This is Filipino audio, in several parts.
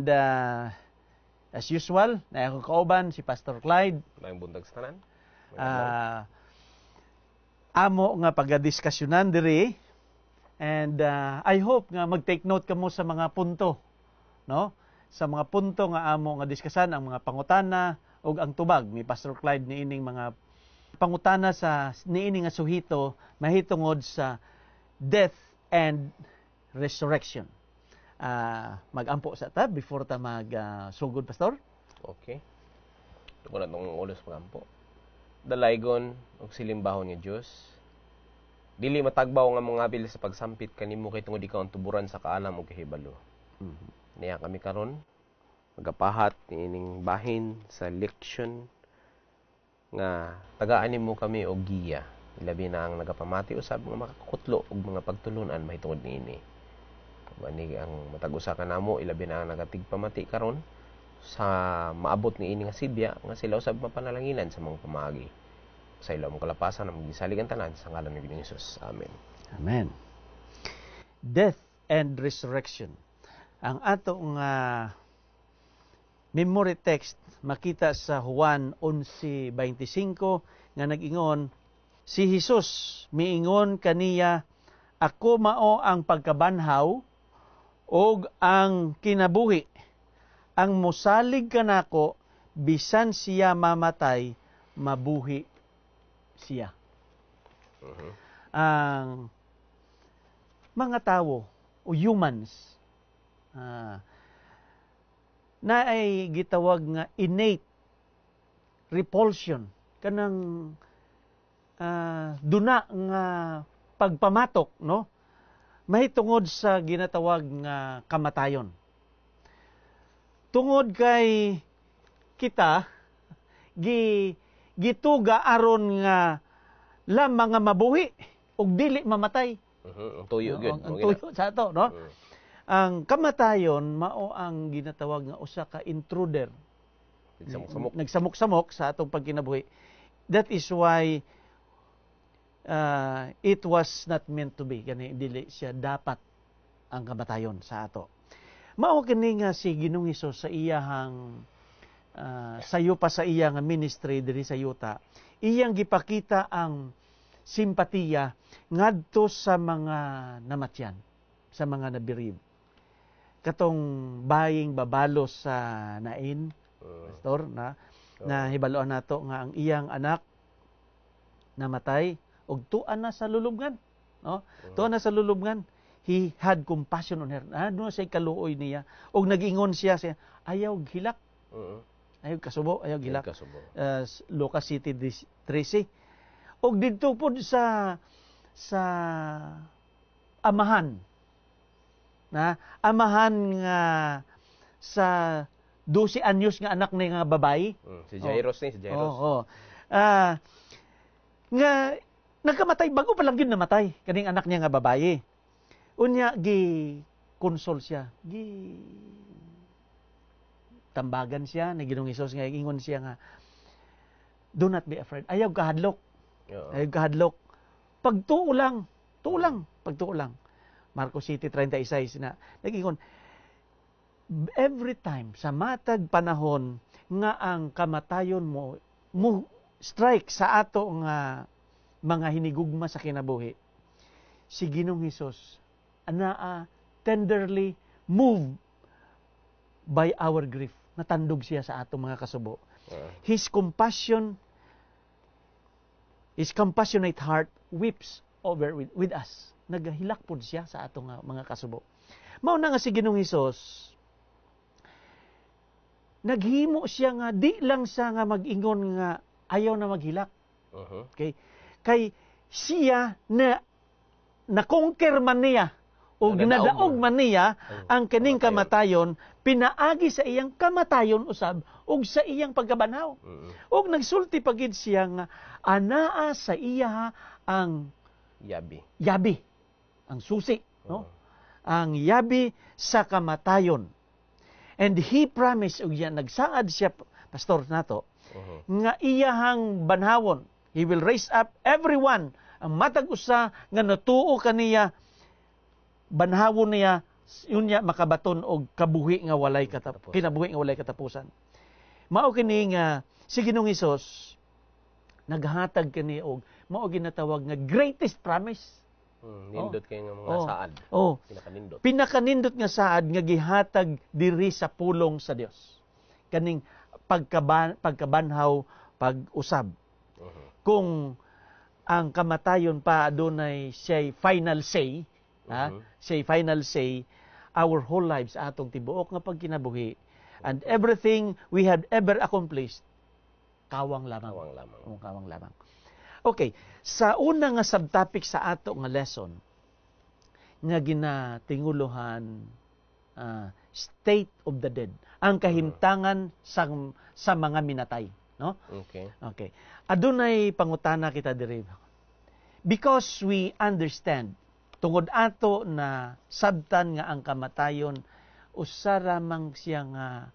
And as usual, na akong kauban si Pastor Clyde. Maayong buntag sa tanan. Amo nga pagadiskasyonan diri. And I hope nga mag-take note kamo sa mga punto, no? Sa mga punto nga amo nga diskasan, ang mga pangutana ug ang tubag ni Pastor Clyde niining mga pangutana sa niining nga suhito mahitungod sa death and resurrection. Mag-ampo sa ta before ta mag-sugod, Pastor. Okay. Ito ko na itong ulos mag-ampo. Dalaygon og silimbahon nga Diyos. Dili matagbaw nga mga abil sa pagsampit kanimo kay tungod ikaw ang tuburan sa kaalam ug kahibalo. Niya kami karon magapahat niining bahin sa leksyon nga tagaan nimo kami og giya. Ilabi na ang nagapamati usab nga makakutlo og mga pagtulunan mahitungod niini. Bani ang matag-usa ka namo ilabi na ang nagatigpamati karon sa maabot niini nga sibya nga sila usab mapanalanginan sa mga pamaagi. Sa ilaw mong kalapasan na magisalig ang tanan sa ngalan ni Ginoong Hesus. Amen. Amen. Death and resurrection. Ang atong memory text makita sa Juan 11:25 nga nag-ingon, si Jesus miingon kaniya, ako mao ang pagkabanhaw og ang kinabuhi. Ang mosalig kanako bisan siya mamatay, mabuhi siya. Ang mga tao o humans na ay gitawag nga innate repulsion kanang duna nga pagpamatok, no? Mahitungod sa ginatawag nga kamatayon. Tungod kay kita gituga aron nga lamang nga mabuhi ug dili mamatay. Ang tuyo gyud. Ang tuyo sa ato, no? Ang kamatayon mao ang ginatawag nga usa ka intruder. Nagsamok-samok sa atong pagkinabuhi. That is why it was not meant to be. Kani dili siya dapat ang kamatayon sa ato. Mao kini nga si Ginoong Hesus sa iyahang sayo pa sa iya nga ministry diri sa yuta. Iyang gipakita ang simpatiya ngadto sa mga namatyan, sa mga nabirib. Katong baying babalo sa Nain, Pastor, na hibaloan nato nga ang iyang anak namatay og tuan na sa lulubngan, no? Tuan na sa lulubngan. He had compassion on her. Ano say kaluoy niya og nag-ingon siya ayaw hilak. Ayaw kasubo, ayaw hilak. Lucas City 13. Og didto pod sa amahan. Amahan nga sa 12 anyos nga anak ni nga babae. Si Jairus si Jairus. Nga nagkamatay bago pa lang yun namatay kaning anak niya nga babae. Unya gi-console siya, tambagan siya na Ginoong Hesus nga ingon siya nga do not be afraid. Ayaw kahadlok. Ayaw kahadlok. Pagtuo lang, pagtuo lang. Marcos City 36 na nag-ingon, every time sa matag panahon nga ang kamatayon mo strike sa ato nga mga hinigugma sa kinabuhi, si Ginoong Hesus tenderly moved by our grief. Natandog siya sa atong mga kasubo. His compassionate heart weeps over with us. Nagahilak po siya sa atong mga kasubo. Mao na nga si Ginoong Hesus, naghimo siya nga di lang sa nga mag-ingon nga ayaw na maghilak. Okay? Kay siya na conquer man niya o ginadaog man niya ang kining kamatayon, pinaagi sa iyang kamatayon usab ug sa iyang pagkabanhaw. Ug nagsulti pagid siya nga anaa sa iya ang yabi, ang susi, no? Ang yabi sa kamatayon. And he promised ug yan nagsaad siya, pastor nato, nga iyahang banhawon, he will raise up everyone ang matag usa nga natuo kaniya, banhawon niya Unya makabaton og kabuhi nga walay kinabuhi nga walay katapusan. Mao kini nga si Ginoong Hesus naghatag kani og mao ginatawag nga greatest promise. Nindot kay nga mga saad. Pinakanindot. Pinakanindot nga saad nga gihatag diri sa pulong sa Dios. Kaning pagkabanhaw, pag-usab. Kung ang kamatayon pa adunay siya'y final say, siya'y final say, our whole lives atong tibuok nga pagkinabuhi and everything we had ever accomplished, kawang lamang. Kawang lamang. Okay, sa una nga subtopic sa ato nga lesson, nga ginatinguluhan, state of the dead, ang kahimtangan sa mga minatay. No? Okay. Adunay pangutana kita diri. Because we understand, tungod ato na sabtan nga ang kamatayon, usara mang siya nga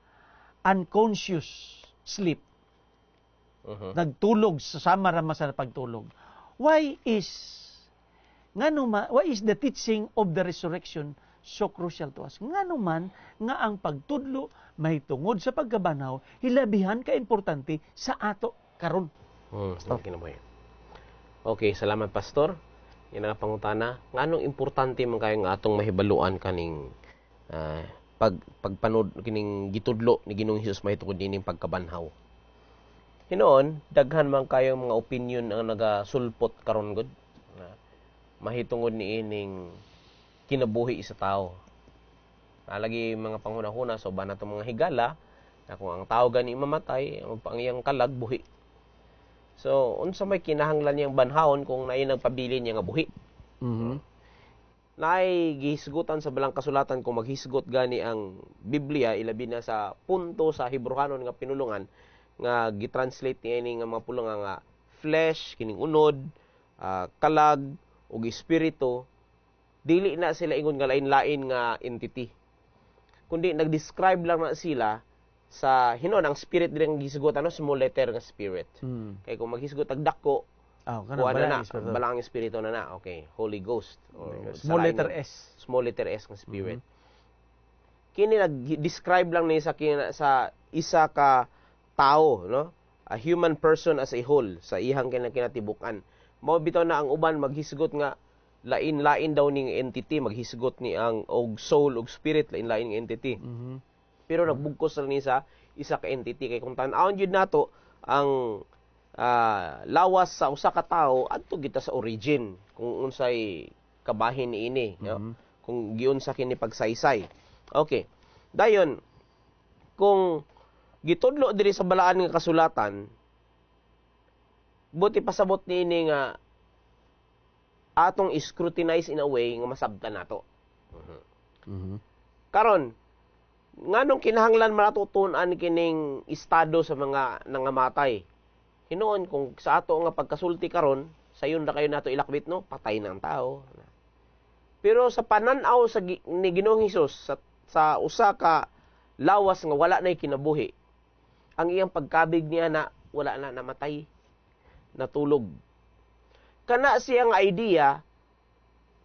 unconscious sleep. Nagtulog, sama rama sa pagtulog. Why is the teaching of the resurrection so crucial to us? Ngano man nga ang pagtudlo mahitungod sa pagkabanhaw hilabihan ka importante sa ato karon. Okay, salamat Pastor. Yan ang pangutana. Nganong importante man kayo nga atong mahibaluan kaning pagpanood kining gitudlo ni Ginoong Hesus mahitungod nining pagkabanhaw. Hinoon, daghan man kayo mga opinion ang nagasulpot karon gud. Mahitungod ni ining kinabuhi sa tao. Nalagi mga panghuna-huna so ba nato mga higala na kung ang tao gani mamatay, ang iyang kalag buhi. So, unsa may kinahanglan niyang banhawon kung naay nagpabili niya nga buhi. Naay gihisgutan sa balang kasulatan kung maghisgot gani ang Biblia ilabi na sa punto sa Hebrehanon nga pinulungan nga gitranslate niya ini nga mga pulong nga flesh, kining unod, kalag ug espiritu, dili na sila ingon nga lain-lain nga entity. Kundi nag-describe lang na sila sa hinon ang spirit din ang gisigutan small letter nga spirit. Kay kung maghisgot og dako, balang espiritu na. Okay, Holy Ghost or small letter S. Small letter S nga spirit. Kini nag-describe lang ni sa isa ka tao, no? A human person as a whole sa ihang kinatibukan. Mao bitaw na ang uban maghisgot nga lain-lain daw ning entity, maghisgot ni ang og soul og spirit lain-lain nga entity. Pero nagbugkos lang ni sa isa ka entity kay kung tan-awon jud nato ang lawas sa usa ka tawo adto kita sa origin kung unsay kabahin niini, no? Kung giunsa kini pagsaysay. Okay. Dayon kung gitudlo diri sa balaan nga kasulatan, buti pasabot niini nga atong scrutinize in a way nga masabtan nato. Karon, nganong kinahanglan matutun-an kining estado sa mga nangamatay? Hinoon kung sa ato nga pagkasulti karon, sayon na kayo nato ilakbit no, patay na ang tao. Pero sa panan-aw ni Ginoong Hesus sa usa ka lawas nga wala nay kinabuhi, ang iyang pagkabig niya na wala na namatay, natulog. Kana siyang idea,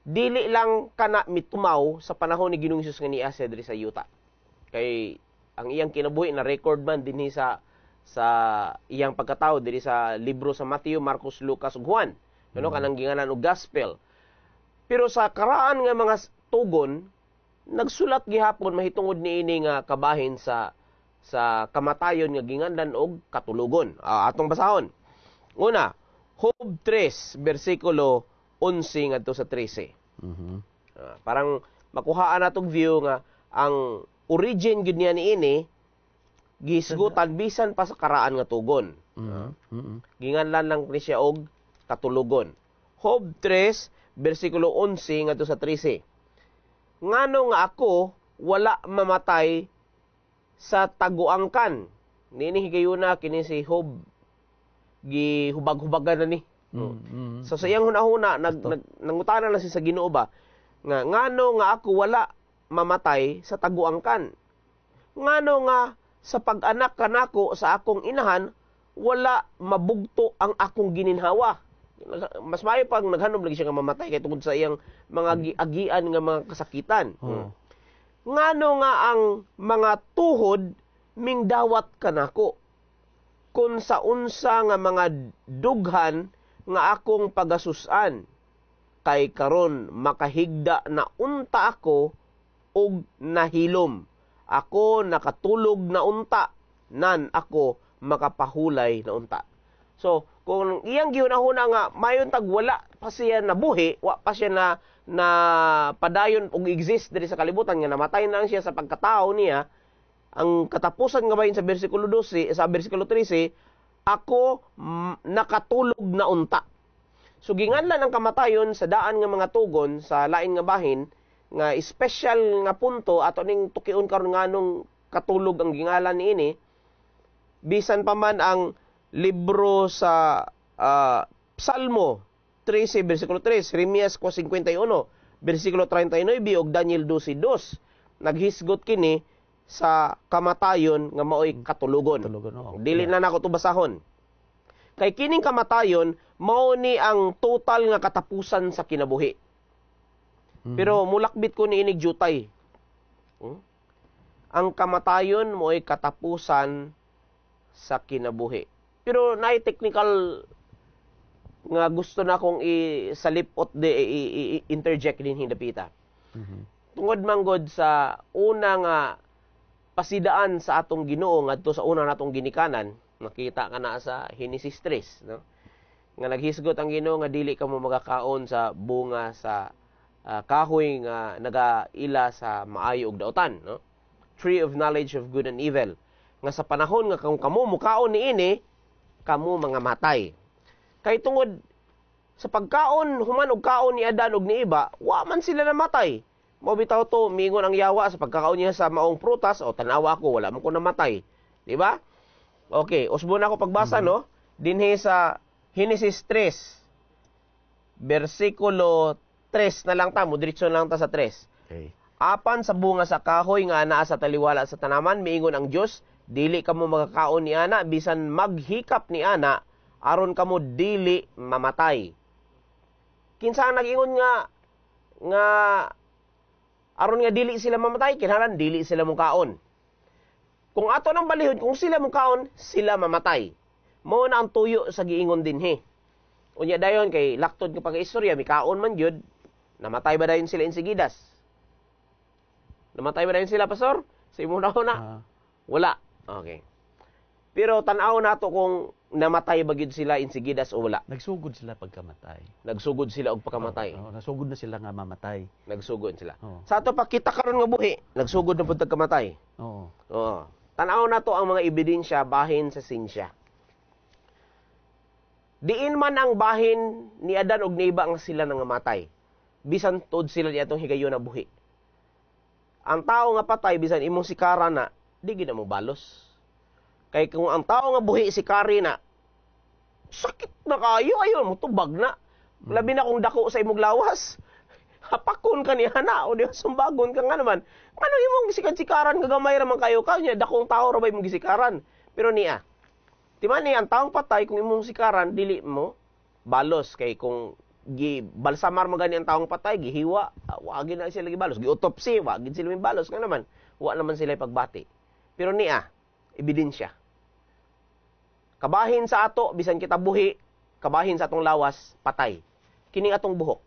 dili lang kana mitumaw sa panahon ni Ginoong Hesus nga niya diri sa yuta. Kay ang iyang kinabuhi na record man dinhi sa iyang pagkatao diri sa libro sa Matthew, Marcos, Lucas ug Juan. Ano kanang ginganan og gospel. Pero sa karaan nga mga tugon, nagsulat gihapon mahitungod niini nga kabahin sa kamatayon nga gingandan og katulugon. Atong basahon. Una, Job 3 bersikulo 11 ngadto sa 13. Parang makuhaan natong view nga ang origin gid niya niini gisgutan bisan pa sa karaan nga tugon. Ginganlan lang ni siya og katulugon. Job 3 bersikulo 11 ngadto sa 13. Ngano nga ako wala mamatay sa taguangkan. Nini higayuna kini si Job gihubag-hubagan na ni. So sa iyang hunahuna nangutana na siya sa Ginoo ba nga ngano nga ako wala mamatay sa taguangkan. Ngano nga sa pag-anak kanako sa akong inahan wala mabugto ang akong gininhawa. Mas maayo pag naghanom lagi siya nga mamatay kay tungod sa iyang mga agian nga mga kasakitan. ngano nga ang mga tuhod ming dawat kanako, kun sa unsa nga mga dughan nga akong pagasusan, kay karon makahigda na unta ako og nahilom. Ako nakatulog na unta, nan ako makapahulay na unta. So, kung iyang giunahuna nga mayon tag wala pa siya nabuhi, wa pa siya na padayon og exist diri sa kalibutan, nga namatay na lang siya sa pagkatao niya, ang katapusan nga bahin sa bersikulo 12, sa bersikulo 13, ako nakatulog na unta. So ginganlan ang kamatayon sa daan nga mga tugon sa lain nga bahin, nga special nga punto ato ning tukion karon nganong katulog ang gingalan niini, bisan pa man ang libro sa Psalmo 13 bersikulo 3, Jeremias 51 bersikulo 39 ug Daniel 12:2, naghisgot kini sa kamatayon nga maoy katulugon. Dili na nako to basahon. Kay kining kamatayon mao ni ang total nga katapusan sa kinabuhi. Pero mulakbit ko ni inig jutay. Ang kamatayon mo'y katapusan sa kinabuhi. Pero naay technical nga gusto na kong isalipot interject din hindapita. Tungod manggod sa una nga pasidaan sa atong Ginoo ngadto sa una natong ginikanan, nakita ka na sa Genesis 3, no? Nga naghisgot ang Ginoo nga dili ka mo magakaon sa bunga sa kahoy nga nagaila sa maayo ug daotan, no? Tree of knowledge of good and evil. Nga sa panahon nga kung kamo mukaon niini, kamo mga matay. Kay tungod sa pagkaon human og kaon ni Adan ug ni Eva, wa man sila namatay. Mao bitaw to mingon ang yawa sa pagkakaon niya sa maong prutas, o tanawa ko wala man ko namatay, di ba? Okay, usbo na ako pagbasa, no? Dinhi sa Genesis 3 bersikulo 3 na lang ta, diretso lang ta sa 3. Okay. Apan sa bunga sa kahoy nga anaa sa taliwala sa tanaman, miingon ang Dios, dili kamo magakaon ni ana, bisan maghikap ni ana, aron kamo dili mamatay. Kinsa ang nag-ingon nga aron nga dili sila mamatay, kinahanglan dili sila mukaon. Kung ato nang balihon, kung sila mukaon, sila mamatay. Mao na ang tuyo sa giingon dinhi. Unya dayon kay laktod nga pag-istorya, mikaon man gyud, namatay ba dayon sila insigidas? Namatay ba dayon sila, pastor? Sa imong na? Wala. Okay. Pero tan-aw nato kung namatay ba gyud sila insigidas o wala. Nagsugod sila pagkamatay. Nagsugod sila og pagkamatay. Nasugod na sila nga mamatay. Nagsugod sila. Sa ato pakita karon nga buhi, nagsugod na pud pagkamatay. Oo. Tan-aw nato ang mga ebidensya bahin sa sinsya. Diin man ang bahin ni Adan ug ni Eva ang sila nangamatay, bisan tuod sila ni atong higayon na buhi. Ang tao nga patay bisan imong sikara na, di gid mo balos. Kay kung ang tao nga buhi sikari na, sakit na kayo, ayon mo tubag na. Labi na kung dako sa imong lawas. Hapakon ka niya na, o di sumbagon ka nga naman. Ano imong gisikad-sikaran, gagamay raman kayo kanya, dakong tao ra ba imong gisikaran. Pero niya, timan niya, ang taong patay, kung imong sikaran, dili mo, balos. Kay kung balsamar mo gani ang taong patay, gihiwa, wagin na sila gibalos. Gi-autopsy, wagin sila may balos. Nga naman, wa naman sila pagbati. Pero niya, ebidensya. Kabahin sa ato, bisan kita buhi, kabahin sa atong lawas, patay. Kining atong buhok.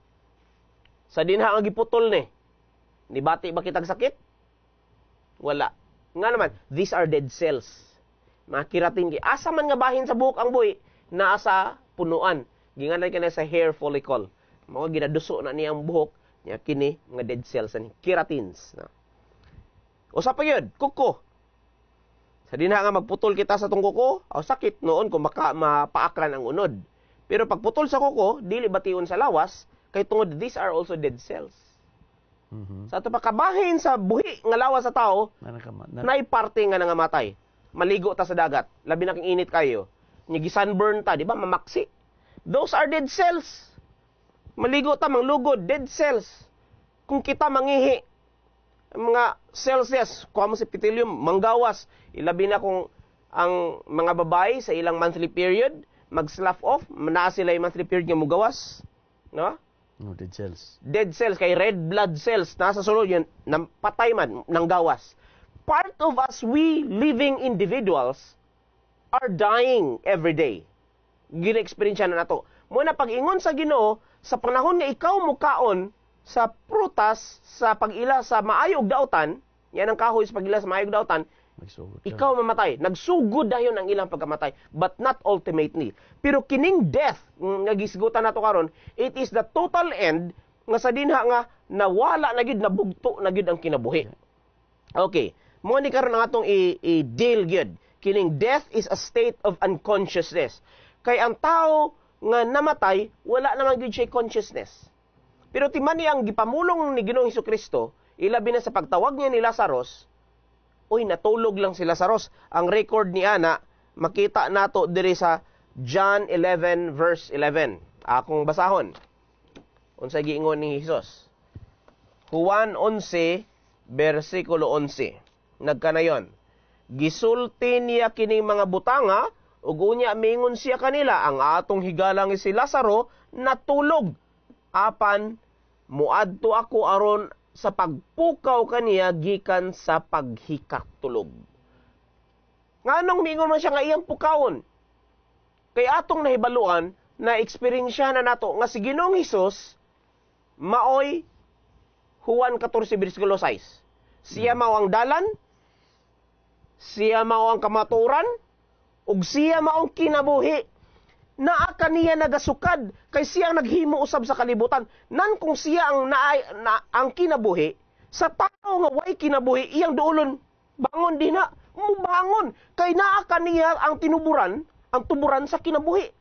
Sa dinha ang giputol ni, nibati ba kitag sakit? Wala. Nga naman, these are dead cells. Mga keratin. Asa man nga bahin sa buhok ang buhi, naa sa punuan. Ginganay ka na sa hair follicle. Mga ginaduso na niya ang buhok, niya kini nga dead cells ani keratins. Usa pa yun, kuko. Sa dinha nga magputol kita sa tong kuko, sakit noon kung mapaakran ang unod. Pero pagputol sa kuko, dili bation sa lawas, kay tungod these are also dead cells. Sa ato pakabahin sa buhi nga lawas sa tao, naay parte nga nangamatay. Maligo ta sa dagat, labi na king init kayo. Nya gi-sunburn ta, di ba? Mamaksi. Those are dead cells. Maligo ta, manglugod, dead cells. Kung kita mangihi, mga cells yes, kuha mo si epithelium, manggawas. Ilabi na kung ang mga babae sa ilang monthly period, mag-slough off, naa sila yung monthly period nga mugawas. No? No, dead cells. Dead cells, kay red blood cells, nasa sulod yun, patay man, ng gawas. Part of us, we living individuals, are dying every day. Gina-experience na nato. Muna pag-ingon sa Ginoo, sa panahon nga ikaw mukaon sa prutas, sa pag-ila sa maayog dautan, yan ang kahoy sa pag-ila sa maayog dautan, ikaw mamatay. Nagsugod dayon ang ilang pagkamatay, but not ultimately. Pero kining death, nga gisgutan nato karon, it is the total end nga sa dinha nga nawala na gid, nabugto na gid ang kinabuhi. Okay, mo ni karon ang atong i-deal gyud. Kining death is a state of unconsciousness. Kay ang tao nga namatay, wala naman gyud siya consciousness. Pero timan ang gipamulong ni Ginoong Hesukristo, ilabi na sa pagtawag niya ni Lazarus, uy, natulog lang si Lazarus. Ang record ni Ana, makita nato diri sa John 11 verse 11. Akong basahon. Unsay giingon ni Hesus? Juan 11 versikulo 11. Nagkanayon. Gisulti niya kining mga butanga, ug unya mingon siya kanila, ang atong higalang si Lazaro natulog. Apan muadto ako aron sa pagpukaw kaniya gikan sa paghikak tulog. Nganong mingon man siya nga iyang pukawon? Kay atong nahibaluan na eksperyensya na nato nga si Ginoong Hesus maoy Juan 14 versikulo 6. Siya mao ang dalan, siya mao ang kamaturan, ug siya mao ang kinabuhi. Naa kaniya nagasukad kay siya ang naghimo usab sa kalibutan. Nan kung siya ang kinabuhi, sa tao nga way kinabuhi, iyang duolon bangon din na, mubangon kay naa kaniya ang tinuburan, ang tuburan sa kinabuhi.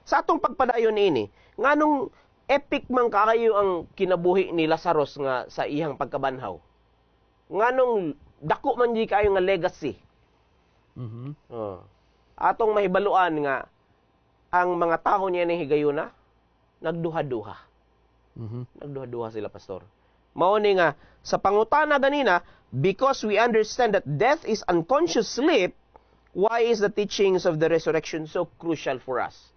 Sa atong pagpadayon ini, nganong epic man kaayo ang kinabuhi ni Lazarus nga sa iyang pagkabanhaw. Nganong dako man di kayo nga legacy. Atong mahibaluan nga ang mga tao niya ni higayuna, nagduha-duha. Nagduha-duha sila, pastor. Mao ni nga, sa pangutana ganina, because we understand that death is unconscious sleep, why is the teachings of the resurrection so crucial for us?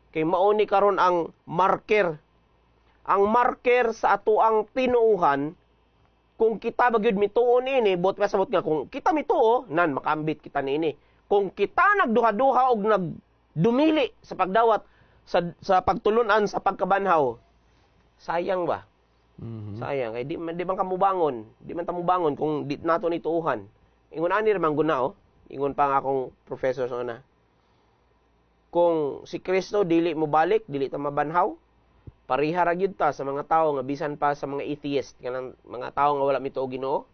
Kay mao ni karon ang marker. Ang marker sa ato ang tinuuhan, kung kita bagyod mituo niini, bot pasabot nga, kung kita mituo, nan makambit kita niini. Kung kita nagduha-duha og dumili sa pagdawat, sa pagtulunan, sa pagkabanhaw, sayang ba? Sayang. Kaya di man kamubangon. Di man tamubangon kung di nato ni tuuhan. Ingon ani ramang gunao. Ingon pa nga akong professor sa una. Kung si Kristo dili mo balik, dili ta mabanhaw, pariha ra gyud ta sa mga tao nga bisan pa sa mga atheist, kanang mga tao nga wala mituo Ginoo.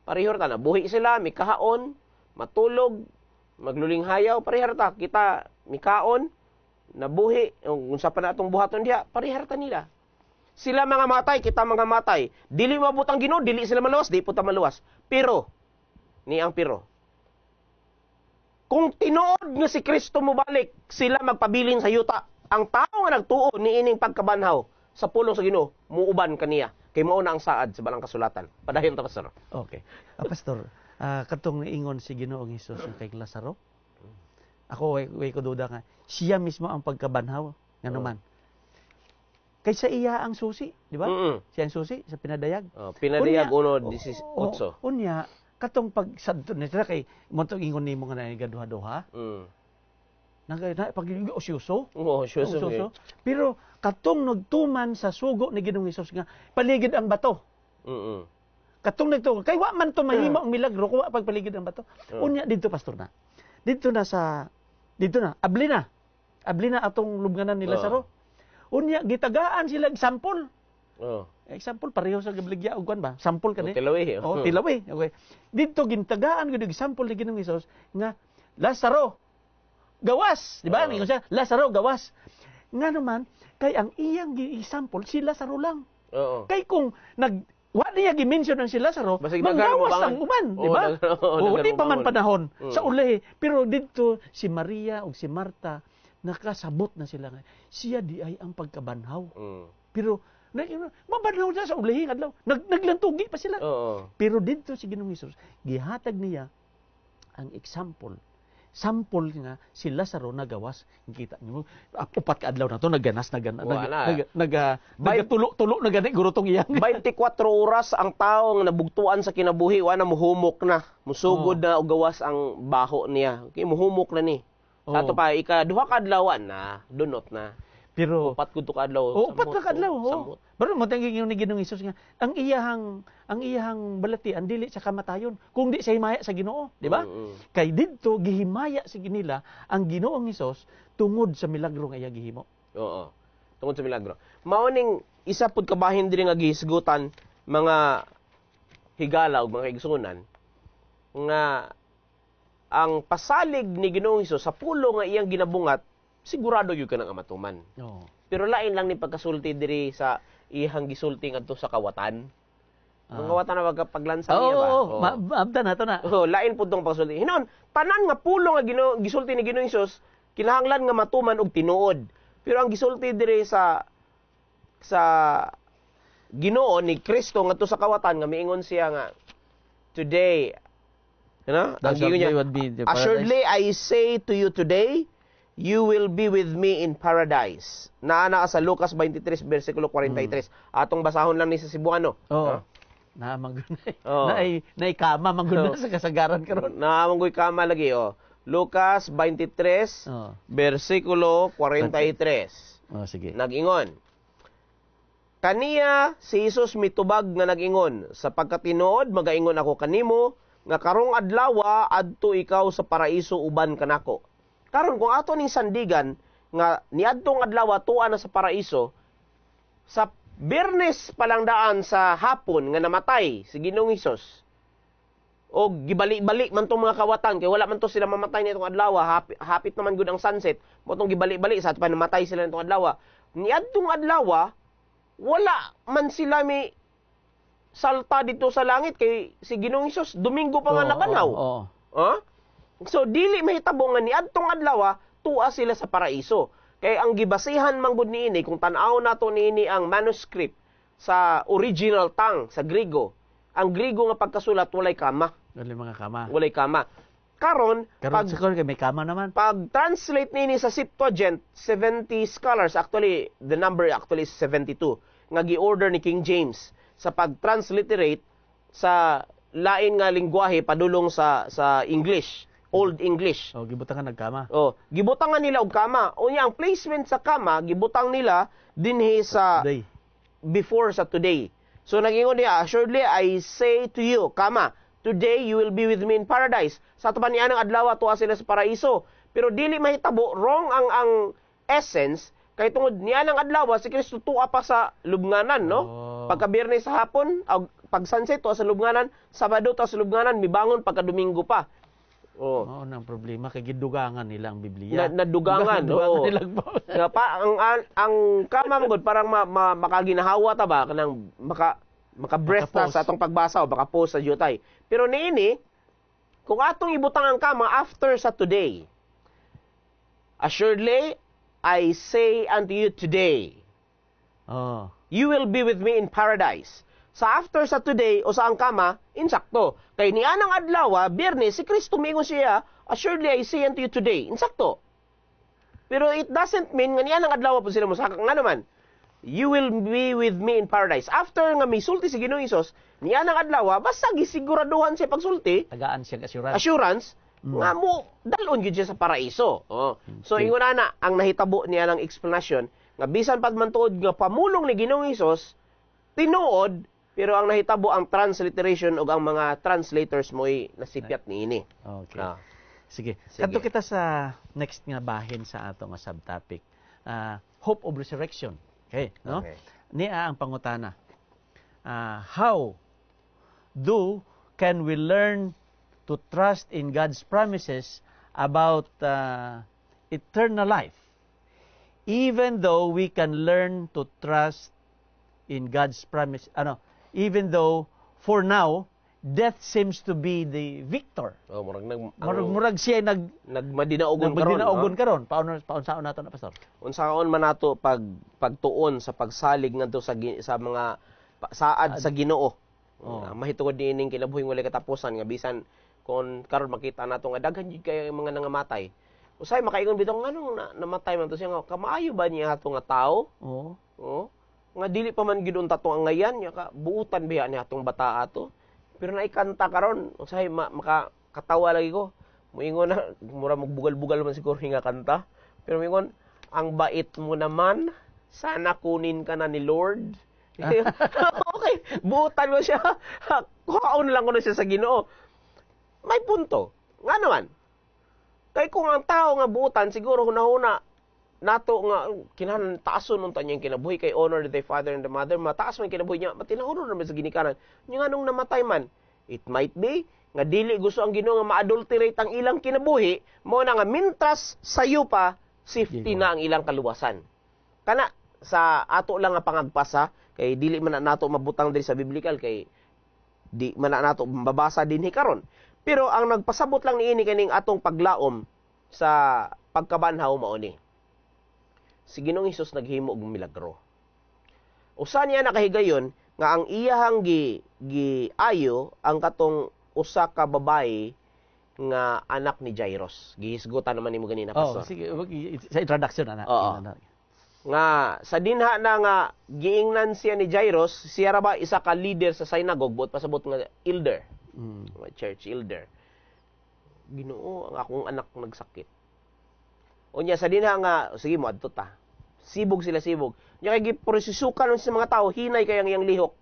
Parihor ta na buhi sila, mikahaon, matulog, magluling hayaw, parihar ta. Kita mikaon, nabuhi, kung sa pa natong buhaton diha, parihar ta nila. Sila mga matay, kita mga matay. Dili mabutang Ginoo, dili sila maluwas, di po ta maluwas. Pero, ni ang pero. Kung tinuod nga si Kristo mo balik, sila magpabilin sa yuta. Ang tao nga nagtuo ni ining pagkabanhaw sa pulong sa Ginoo, muuban kaniya. Kay mao na ang saad sa balang kasulatan. Padayon ta, pastor. Okay. Pastor, katong niingon si Ginoong Hesus kay Lazaro, ako way ko duda nga siya mismo ang pagkabanhaw nga naman. Kaysa iya ang susi, di ba? Siya ang susi sa pinadayag. Pinadayag 1:18. Unya katong pagsadto nila kay mo tong ingon nimo nga nagaduha-duha. Pag osyoso. Osyoso. Pero katong nagtuman sa sugo ni Ginoong Hesus nga paligid ang bato. Katong nagtuo kay wa man to mahimo ang milagro kung wa pagpaligid ang bato. Unya dito, pastor na. Dito na abli na atong lubnganan ni Lazaro. Unya gitagaan sila example. Example pareho sa gibligya og kwan ba? Sample kani. Tilawi. Tilawi. Okay. Dito gintagaan gud example ni Ginoong Hesus nga Lazaro gawas, di ba? Ingon siya, Lazaro gawas. Nga naman kay ang iyang example si Lazaro lang. Kay kung wa niya gi-mention ang si Lazaro, manggawas ang uman, di ba? Di pa man panahon sa uli. Pero dito si Maria o si Marta nakasabot na sila nga siya di ay ang pagkabanhaw. Pero mabanhaw na sa uli adlaw. Naglantugi pa sila. Pero dito si Ginoong Hesus gihatag niya ang example sample nga si Lazaro nagawas. Kita nimo, upat ka adlaw na to nagganas nagatulo na gani gurutong iyang. 24 oras ang taong nabugtuan sa kinabuhi, wa na muhumok na, musugod na og gawas ang baho niya. Okay, muhumok na ni. Ato pa ika-duha ka adlaw na, dunot na. Pero upat gud to ka adlaw. upat ka adlaw. Pero mo tanging yung ni Ginoong Hesus nga ang iyahang balatian dili sa kamatayon kung di sa himaya sa Ginoo, di ba? Kay didto gihimaya sa nila ang Ginoong Hesus tungod sa milagro nga iya gihimo. Oo. Tungod sa milagro. Mao ning isa pud kabahin diri nga gihisgutan mga higala ug mga igsunan nga ang pasalig ni Ginoong Hesus sa pulo nga iyang ginabungat sigurado gyud kanang amatuman. Oo. Pero lain lang ni pagkasulti diri sa ihang gisulti ngadto sa kawatan. Ang kawatan na paglansa niya ba? Oo, maabda na to na. Lain pud tong pagsulti. Hinon, tanan nga pulo nga gisulti ni Ginoong Hesus kinahanglan nga matuman og tinuod. Pero ang gisulti diri sa Ginoo ni Kristo ngadto sa kawatan nga miingon siya nga today, ang giingon niya, assuredly I say to you today, you will be with me in paradise. Naana sa Lucas 23 versikulo 43. Atong basahon lang ni sa Cebuano. Oo. Naamanggoy. Naikama mangguna sa kasagaran karon. Naamanggoy kama lagi Lucas 23 versikulo 43. Sige. Nag-ingon. Kaniya si Jesus mitubag nga nag-ingon, sapagkat tinuod magaingon ako kanimo nga karong adlaw adto ikaw sa paraiso uban kanako. Karon kung ato ning sandigan nga niadtong adlaw tuwa na sa paraiso, sa Biyernes palang daan sa hapon nga namatay si Ginoong Hesus, o gibali-bali man tong mga kawatan kay wala man to sila mamatay nitong adlaw, hapit naman gud ang sunset, mo tong gibali-bali sa pa namatay sila nitong adlaw. Niadtong adlaw wala man sila may salta dito sa langit kay si Ginoong Hesus Domingo pa nga nakanaw. So dili mahitabo nga niadtong adlaw tuwa sila sa paraiso. Kay ang gibasihan man gud niini kung tan-aw nato niini ang manuscript sa original tongue sa Griego. Ang Griego nga pagkasulat walay kama. Walay kama. Karon pag may kama naman. Pag translate niini sa Septuagint, 70 scholars, actually the number actually is 72 nga gi-order ni King James sa pag-transliterate sa lain nga lengguwahe padulong sa English. Old English. Gibutangan nagkama. Gibutangan nila og kama. Unya ang placement sa kama gibutang nila dinhi sa today. Before sa today. So nagingon niya, assuredly I say to you, kama, today you will be with me in paradise. Sa taban niya ng adlaw tuwa sila sa paraiso. Pero dili mahitabo, wrong ang essence kay tungod niya ng adlaw si Kristo tuwa pa sa lubnganan, no? Pagka Biyernes sa hapon, pag sunset tuwa sa lubnganan, Sabado tuwa sa lubnganan, mibangon pagka Domingo pa. Nang problema kay gidugangan nila ang Biblia. Nadugangan. Nga pa ang kama magod parang makaginahawa ta ba kanang maka-breath ta sa atong pagbasa o maka-post sa YouTube. Pero niini kung atong ibutang ang kama after sa today. Assuredly I say unto you today. You will be with me in paradise. Sa after sa today o sa ang kama, insakto. Kay ni anang adlaw, Biyernes, si Kristo mingon siya, assuredly I say unto you today. Insakto. Pero it doesn't mean nga ni anang adlaw po sila mosakak nga naman. You will be with me in paradise. After nga misulti si Ginoong Hesus, ni anang adlaw, basta gisiguraduhan siya pagsulti. Tagaan siya assurance. Nga mo, dalon gyud siya sa paraiso. So ingon na ang nahitabo niya ng explanation nga bisan pat man tuod nga pamulong ni Ginoong Hesus, tinuod. Pero ang nahitabo ang transliteration o ang mga translators mo'y nasipyat niini. Okay. Sige. Kadto kita sa next nga bahin sa ato nga subtopic. Hope of resurrection. Okay, no? Okay. Niya ang pangutana. How can we learn to trust in God's promises about eternal life, even though we can learn to trust in God's promise? Even though, for now, death seems to be the victor. Murag siya nagmadinaogon karon. Paunsaon nato na, Pastor? Unsaon man nato pagtuon sa pagsalig ngadto sa mga saad sa Ginoo. Mahitungod niining kinabuhing walay katapusan nga bisan Kung karon makita nato nga daghan gyud kay mga nangamatay. Usay makaingon bitaw nganong namatay man to siya nga kamaayo ba niya ato nga tawo? Oo. Oh. Nga dili pa man gid unta to ang ngayan nya ka buutan biya ni atong bata ato. Pero naikanta karon usay makakatawa lagi ko. Moingon na mura magbugal-bugal man siguro nga kanta. Pero moingon ang bait mo naman, sana kunin ka na ni Lord. Okay, buutan mo siya. Kuhaon lang ko na siya sa Ginoo. May punto. Nga naman. Kay kung ang tao nga buutan, siguro hunahuna, nato nga, kinahanglan taason nung tanyang kinabuhi, kay honor the father and the mother, mataas man kinabuhi niya, matinahuro naman sa ginikanan. Yung anong namatay man, it might be, nga dili gusto ang Ginoo nga ma-adulterate ang ilang kinabuhi, mo na nga mintras sayo pa, safety na ang ilang kaluwasan. Kana, sa ato lang nga pangagpasa, kay dili man na nato mabutang diri sa biblical, kay di man na nato mababasa din karon. Pero ang nagpasabot lang niini kaning atong paglaom sa pagkabanhaw mao ni. Si Ginoong Hesus naghimo og milagro. Usa niya nakahigayon nga ang iyahang giayo ang katong usa ka babae nga anak ni Jairus. Gihisgutan naman nimo ganina pastor. Sige, sa introduction ana. Nga sa dinha na nga giingnan siya ni Jairus, siya ra ba isa ka leader sa synagogue buot pasabot nga elder. Church elder. Ginoo, ang akong anak nagsakit. Unya sa dinha nga sige mo adto ta. Sibog sila sibog. Nya kay giprosisukan sa mga tao hinay kay ang iyang lihok.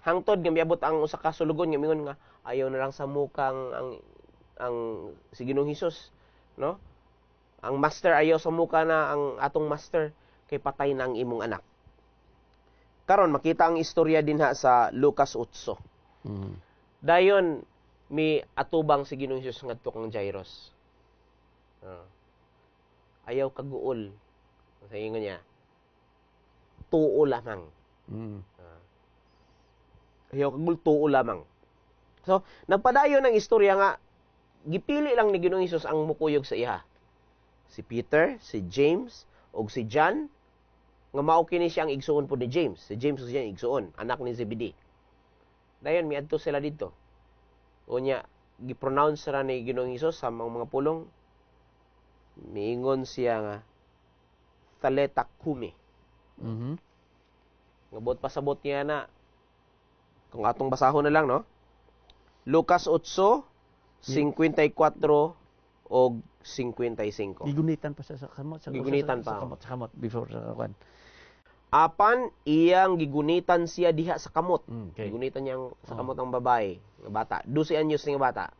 Hangtod nga miabot ang usa ka sulugon nga mingon nga ayaw na lang sa mukang ang si Ginoong Hesus, no? Ang master ayaw sa muka na ang atong master kay patay na ang imong anak. Karon makita ang istorya dinha sa Lucas 8. Dayon mi atubang si Ginoong Hesus ngadto kang Jairus. Ayaw kaguol. Sa ingon niya. Tuo lamang. Ayaw kaguol tuo lamang. So, nagpadayon ang istorya nga gipili lang ni Ginoong Hesus ang mukuyog sa iya. Si Peter, si James, ug si John nga mao kini siya ang igsuon po ni James. Si James siya ang igsuon, anak ni Zebedee. Dayon miadto sila didto. Unya gi-pronounce ra ni Ginoong Hesus sa mga pulong. Miingon siya nga taleta kumi. Nga buot pasabot niya na kung atong basahon na lang, no? Lucas 8:54 og 55. Gigunitan pa sa kamot. Gigunitan pa. Sa kamot before sa kwan. Apan iyang gigunitan siya diha sa kamot. Okay. Gigunitan niya sa kamot ang babae, nga bata. 12 anyos nga bata.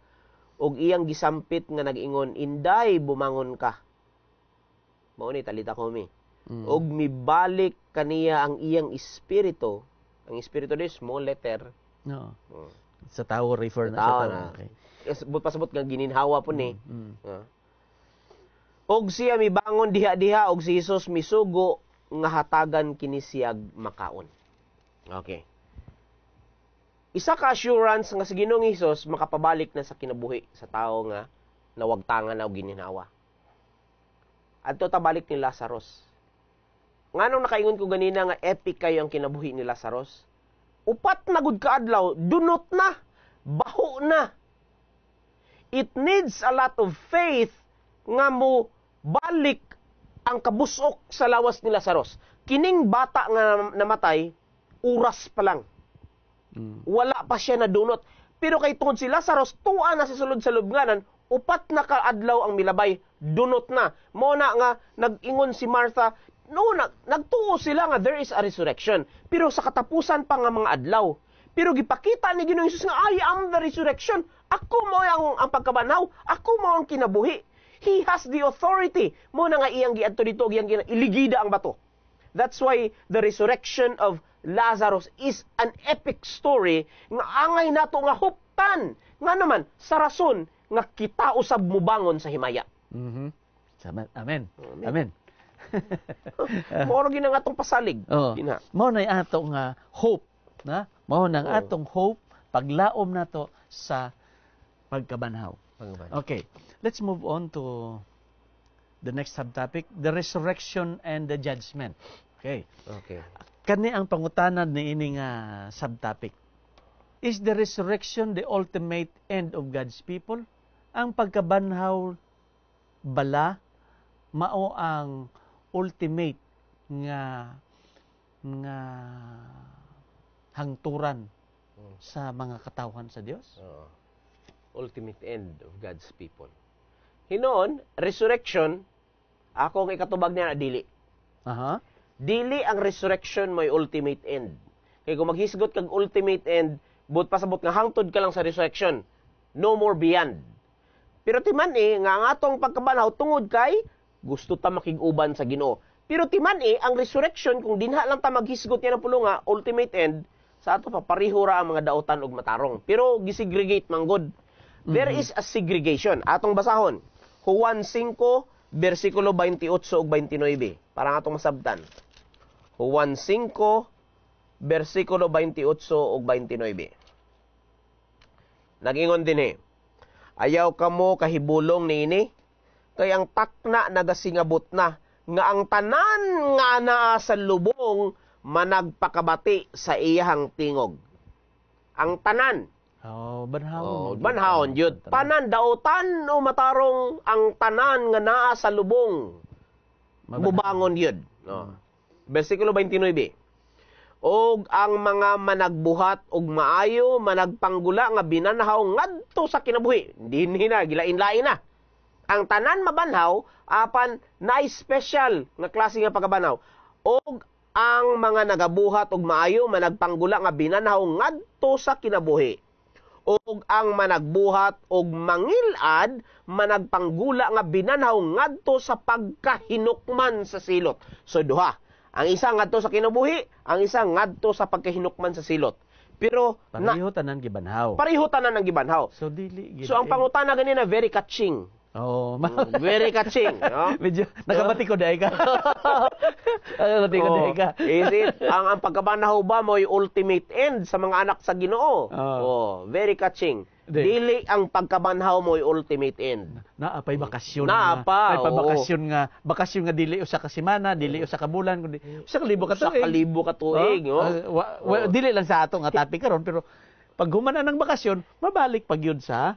Og iyang gisampit nga nag-ingon, "Inday, bumangon ka." Mao ni talita kumi. Og mibalik kaniya ang iyang espiritu. Ang espiritu ni small letter. No. Sa tao refer na Tao sa tao. na. Okay. Pasabot nga gininhawa po ni. Og siya mibangon diha-diha og si Hesus misugo nga hatagan kini siyag makaon. Okay. Isa ka assurance nga si Ginoong Hesus makapabalik na sa kinabuhi sa tao nga nawagtangan na og gininhawa. Adto ta balik ni Lazarus. Nganong nakaingon ko ganina nga epic kayo ang kinabuhi ni Lazarus? Upat na gud ka adlaw, dunot na, baho na. It needs a lot of faith nga mo balik ang kabusok sa lawas ni Lazarus. Kining bata nga namatay, oras pa lang. Wala pa siya na dunot. Pero kay tungod si Lazarus, tuwa na si sulod sa lubnganan, upat na kaadlaw ang milabay, dunot na. Mo na nga, nag-ingon si Martha, nagtuo sila nga there is a resurrection. Pero sa katapusan pa nga mga adlaw. Pero gipakita ni Ginoong Hesus nga, I am the resurrection. Ako mo ang pagkabanaw. Ako mo ang kinabuhi. He has the authority. Mo na nga iyang giadto dito, iyang iligida ang bato. That's why the resurrection of Lazarus is an epic story nga angay nato nga huptan. Nga naman, sa rason nga kita usab mubangon sa himaya. Amen. Amen. Mao gyud ang atong pasalig. Mao na atong hope, na? Mao nang atong hope paglaom nato sa pagkabanhaw. Okay, let's move on to the next subtopic, the resurrection and the judgment. Okay. Kani ang pangutanan ni ini nga subtopic. Is the resurrection the ultimate end of God's people? Ang pagkabanhaw bala mao ang ultimate nga hangturan sa mga katawhan sa Dios? Ultimate end of God's people. Hinoon, resurrection, ako ang ikatubag niya na dili. Aha. Dili ang resurrection may ultimate end. Kaya kung maghisgot kag ultimate end, but pasabot nga hangtod ka lang sa resurrection. No more beyond. Pero timan nga ang atong pagkabanaw tungod kay gusto ta makig-uban sa Ginoo. Pero timan ang resurrection kung dinha lang ta maghisgot niya ng pulunga, ultimate end, sa ato pa pareho ra ang mga daotan ug matarong. Pero gisegregate manggod. There is a segregation. Atong basahon. Juan 5 versikulo 28 ug 29. Para atong masabtan. Juan 5 versikulo 28 ug 29. Nagingon din ayaw kamo kahibulong niini, kay ang takna nagasingabot na, nga ang tanan nga naa sa lubong managpakabati sa iyahang tingog. Ang tanan. Banhawon. Banhawon yun. Tanan, daotan o matarong ang tanan nga naa sa lubong. Mubangon yun. Versikulo 29. Og ang mga managbuhat og maayo managpanggula nga binanhaw ngadto sa kinabuhi. Dinhi na gilain-lain na. Ang tanan mabanhaw apan naay special nga klase nga pagkabanhaw. Og ang mga nagabuhat og maayo managpanggula nga binanhaw ngadto sa kinabuhi. Og ang managbuhat og mangilad managpanggula nga binanhaw ngadto sa pagkahinukman sa silot. So duha. Ang isa ngadto sa kinabuhi, ang isa ngadto sa pagkahinukman sa silot. Pero pareho tanan gibanhaw. Pareho tanan ang gibanhaw. So dili So ang pangutana ganina very catching. Very catching, no? Medyo nakabati ko dai ka. Nakabati ko dai ka. Is it ang pagkabanhaw ba mo yung ultimate end sa mga anak sa Ginoo? Very catching. Dili ang pagkabanhaw mo yung ultimate end. Naapay bakasyon. Naapa. Ay bakasyon nga dili usa ka semana, dili usa ka bulan, kundi usa ka libo ka tuig. Usa ka libo ka tuig, Dili lang sa ato nga topic karon, pero pag human na ng bakasyon, mabalik pag yun sa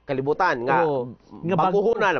kalibutan nga baguhon na.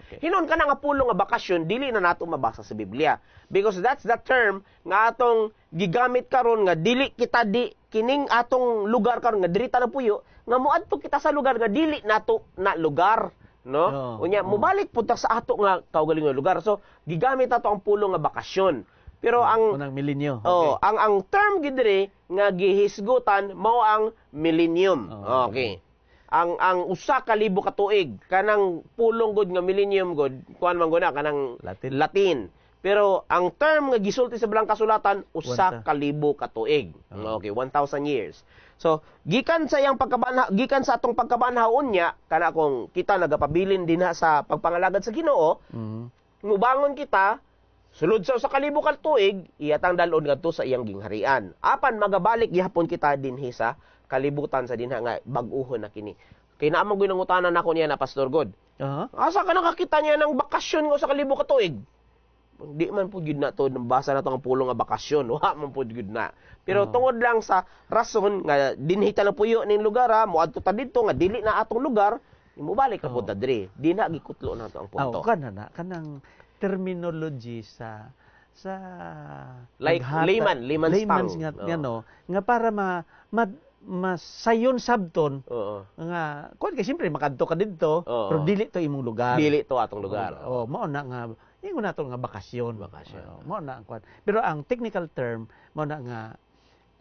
Okay. Hinon ka na nga pulong nga bakasyon dili na nato mabasa sa Biblia because that's the term nga atong gigamit karon nga dili kita kining atong lugar karon nga diri ta na puyo nga moadto kita sa lugar nga dili nato na lugar, no? Unya mobalik pud ta sa ato nga kaugalingon lugar. So gigamit ato ang pulong nga bakasyon. Pero ang unang milenyo. Ang term gid diri nga gihisgutan mao ang millennium. Okay. Ang usa ka libo ka tuig kanang pulong gud nga millennium gud kuan man guna kanang Latin. Pero ang term nga gisulti sa Balang Kasulatan usa ka libo ka tuig. Okay, 1,000 years. So gikan sa atong pagkabanhaon niya kana kung kita nagapabilin dinha sa pagpangalagad sa Ginoo, mubangon kita sulod sa usa ka libo ka tuig iyatang dalon ngadto sa iyang gingharian. Apan magabalik gihapon kita dinhi sa kalibutan sa dinha nga bag-uhon na kini. Kay naa man gyud nangutanan nako niya na Pastor God. Asa ka nakakita niya ng bakasyon nga sa kalibo ka tuig? Di man pud gyud na to nabasa na to ang pulong nga bakasyon. Wa man pud gyud na. Pero tungod lang sa rason nga dinhi ta lang puyo ning lugar moadto ta didto nga dili na atong lugar, imubalik ka pud ta diri. Di na gikutlo na to ang punto. Kanang terminology sa like layman's tongue. Nga para masayon sabton nga kuan kay siyempre makadto ka didto pero dili to imong lugar. Dili to atong lugar. Mao na nga ingon nato nga bakasyon. Mao na ang kuan. Pero ang technical term mao na nga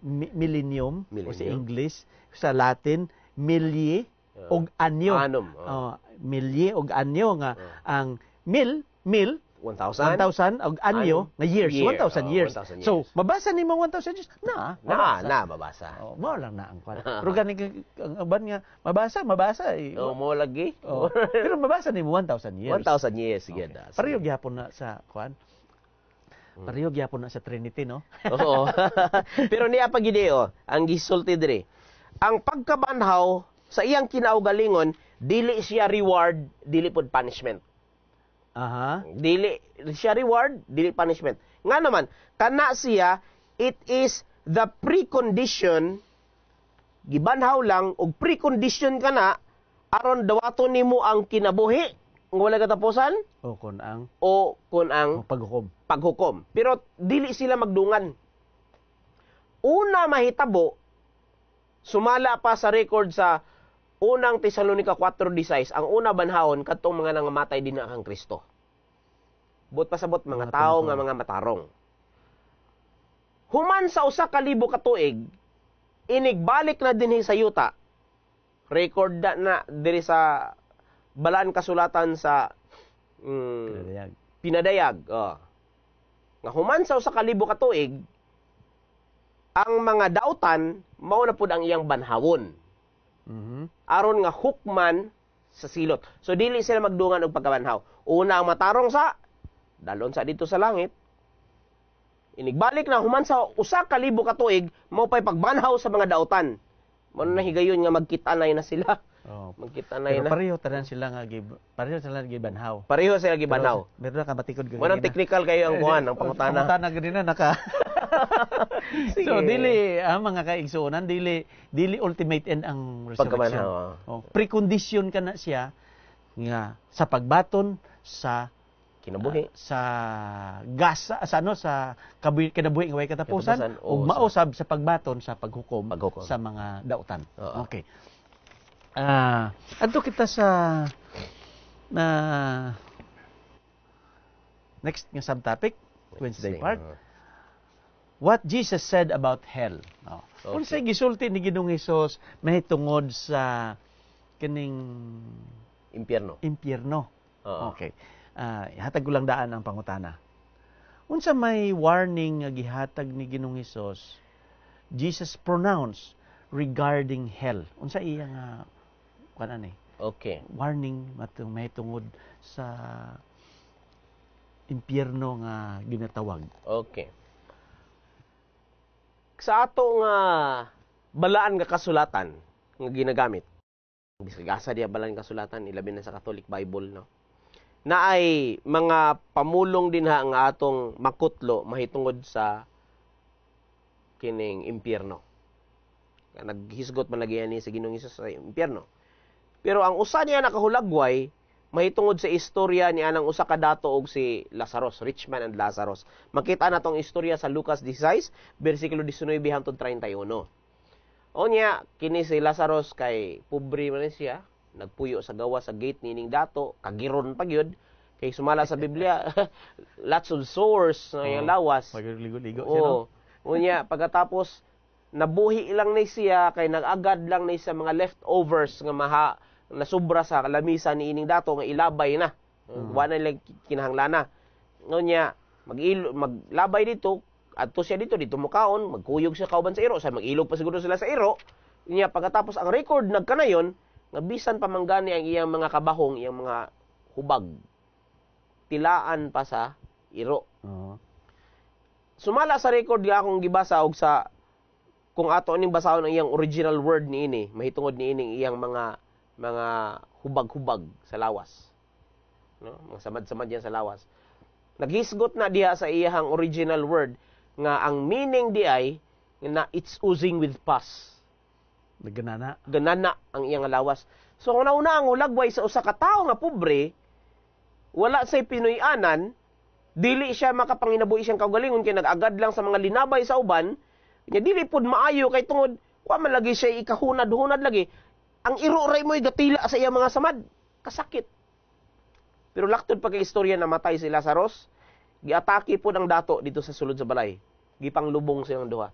millennium o sa English, sa Latin millie og anyo. Millie og anyo nga ang mil 1,000 og anyo nga years, 1,000 years. So, mabasa nimo 1,000 years na mabasa. Mao lang na ang kwan. Pero gani ang uban nga mabasa mo lagi. Pero mabasa nimo 1,000 years. 1,000 years gyud. Pareho gyapon na sa kwan. Pareho gyapon na sa Trinity, no? Oo. Pero niya pa gid ang gisulti diri. Ang pagkabanhaw sa iyang kinaugalingon dili siya reward, dili pud punishment. Dili siya reward, dili punishment. Nga naman, kana siya, it is the precondition gibanhaw lang og precondition ka na aron dawaton nimo ang kinabuhi nga wala katapusan O kun ang paghukom. Pero dili sila magdungan. Una mahitabo, sumala pa sa record sa unang Tesalonica 4:16, ang una banhawon kadtong mga nangamatay din na kang Kristo. Bot pasabot mga tao nga mga matarong. Human sa usa ka libo ka tuig, inigbalik na dinhi sa yuta. Record na diri sa balaan kasulatan sa Pinadayag. Nga human sa usa ka libo ka tuig, ang mga dautan mao na pud ang iyang banhawon. Aron nga hukman sa silot. So dili sila magdungan og pagkabanhaw. Una ang matarong sa dalon sa dito sa langit. Inigbalik na human sa usa ka libo ka tuig, mao pay pagbanhaw sa mga dautan. Mao na higayon nga magkita-anay na sila. Magkita-anay na. Pareho sila gibanhaw. Pareho sila gibanhaw. Meron ka batikod gani. Wanang technical kayo ang kuan, ang pangutana. Pangutana gani na naka. So dili mga kaigsuonan, dili ultimate end ang resurrection. Precondition ka na siya nga sa pagbaton sa kinabuhi, sa gas sa kinabuhi nga way katapusan ug mausab sa pagbaton sa paghukom sa mga dautan. Okay. Adto kita sa next nga subtopic, Wednesday part. What Jesus said about hell. Unsay gisulti ni Ginoong Hesus mahitungod sa kining impyerno. Okay. Hatag ko lang daan ang pangutana. Unsa may warning nga gihatag ni Ginoong Hesus, Jesus pronounced regarding hell. Unsa iya nga warning mahitungod sa impyerno nga ginatawag. Okay. Sa ato nga balaan nga kasulatan nga ginagamit. Bisagasa diya balaan kasulatan ilabi na sa Catholic Bible, no. Na ay mga pamulong din nga atong makutlo mahitungod sa kining impyerno. Naghisgot man lagi ni sa Ginoong Hesus sa impyerno. Pero ang usa niya nakahulagway mahitungod sa istorya ni anang usa ka dato og si Lazarus, rich man and Lazarus. Makita na tong istorya sa Lucas 16 bersikulo 19 hangtod 31. Onya kini si Lazarus kay pobre man siya, nagpuyo sa gawa sa gate nining dato, kagiron pa gyud kay sumala sa Biblia lots of sores na yung lawas. Ligo-ligo siya, no? Unya pagkatapos nabuhi lang ni siya kay nagagad lang ni sa mga leftovers nga nasubra sa lamisa ni ining dato nga ilabay na. Wala lang kinahanglana. Unya maglabay dito adto siya dito mukaon, magkuyog siya kauban sa iro, sa magilog pa siguro sila sa iro. Unya pagkatapos ang record nagkanayon nga bisan pa manggani ang iyang mga kabahong, iyang mga hubag. Tilaan pa sa iro. Sumala sa record nga akong gibasa og sa kung ato aning basahon ang iyang original word niini, mahitungod niining iyang mga hubag-hubag sa lawas. No? Mga samad-samad yan sa lawas. Naghisgot na diha sa iyang original word nga ang meaning di ay na it's oozing with pus. Ganana ang iyang lawas. So kung nauna ang hulagway sa usa ka tawo nga pobre, wala say Pinoy-anan, dili siya makapanginabuhi siyang kaugalingon kay nag-agad lang sa mga linabay sa uban, nya dili pud maayo kay tungod wa man lagi siya ikahunad-hunad lagi. Ang iro ray mo'y gatila sa iyang mga samad, kasakit. Pero laktod pa kay istorya na matay si Lazarus, giatake pud ang dato dito sa sulod sa balay. Gipanglubong silang duha.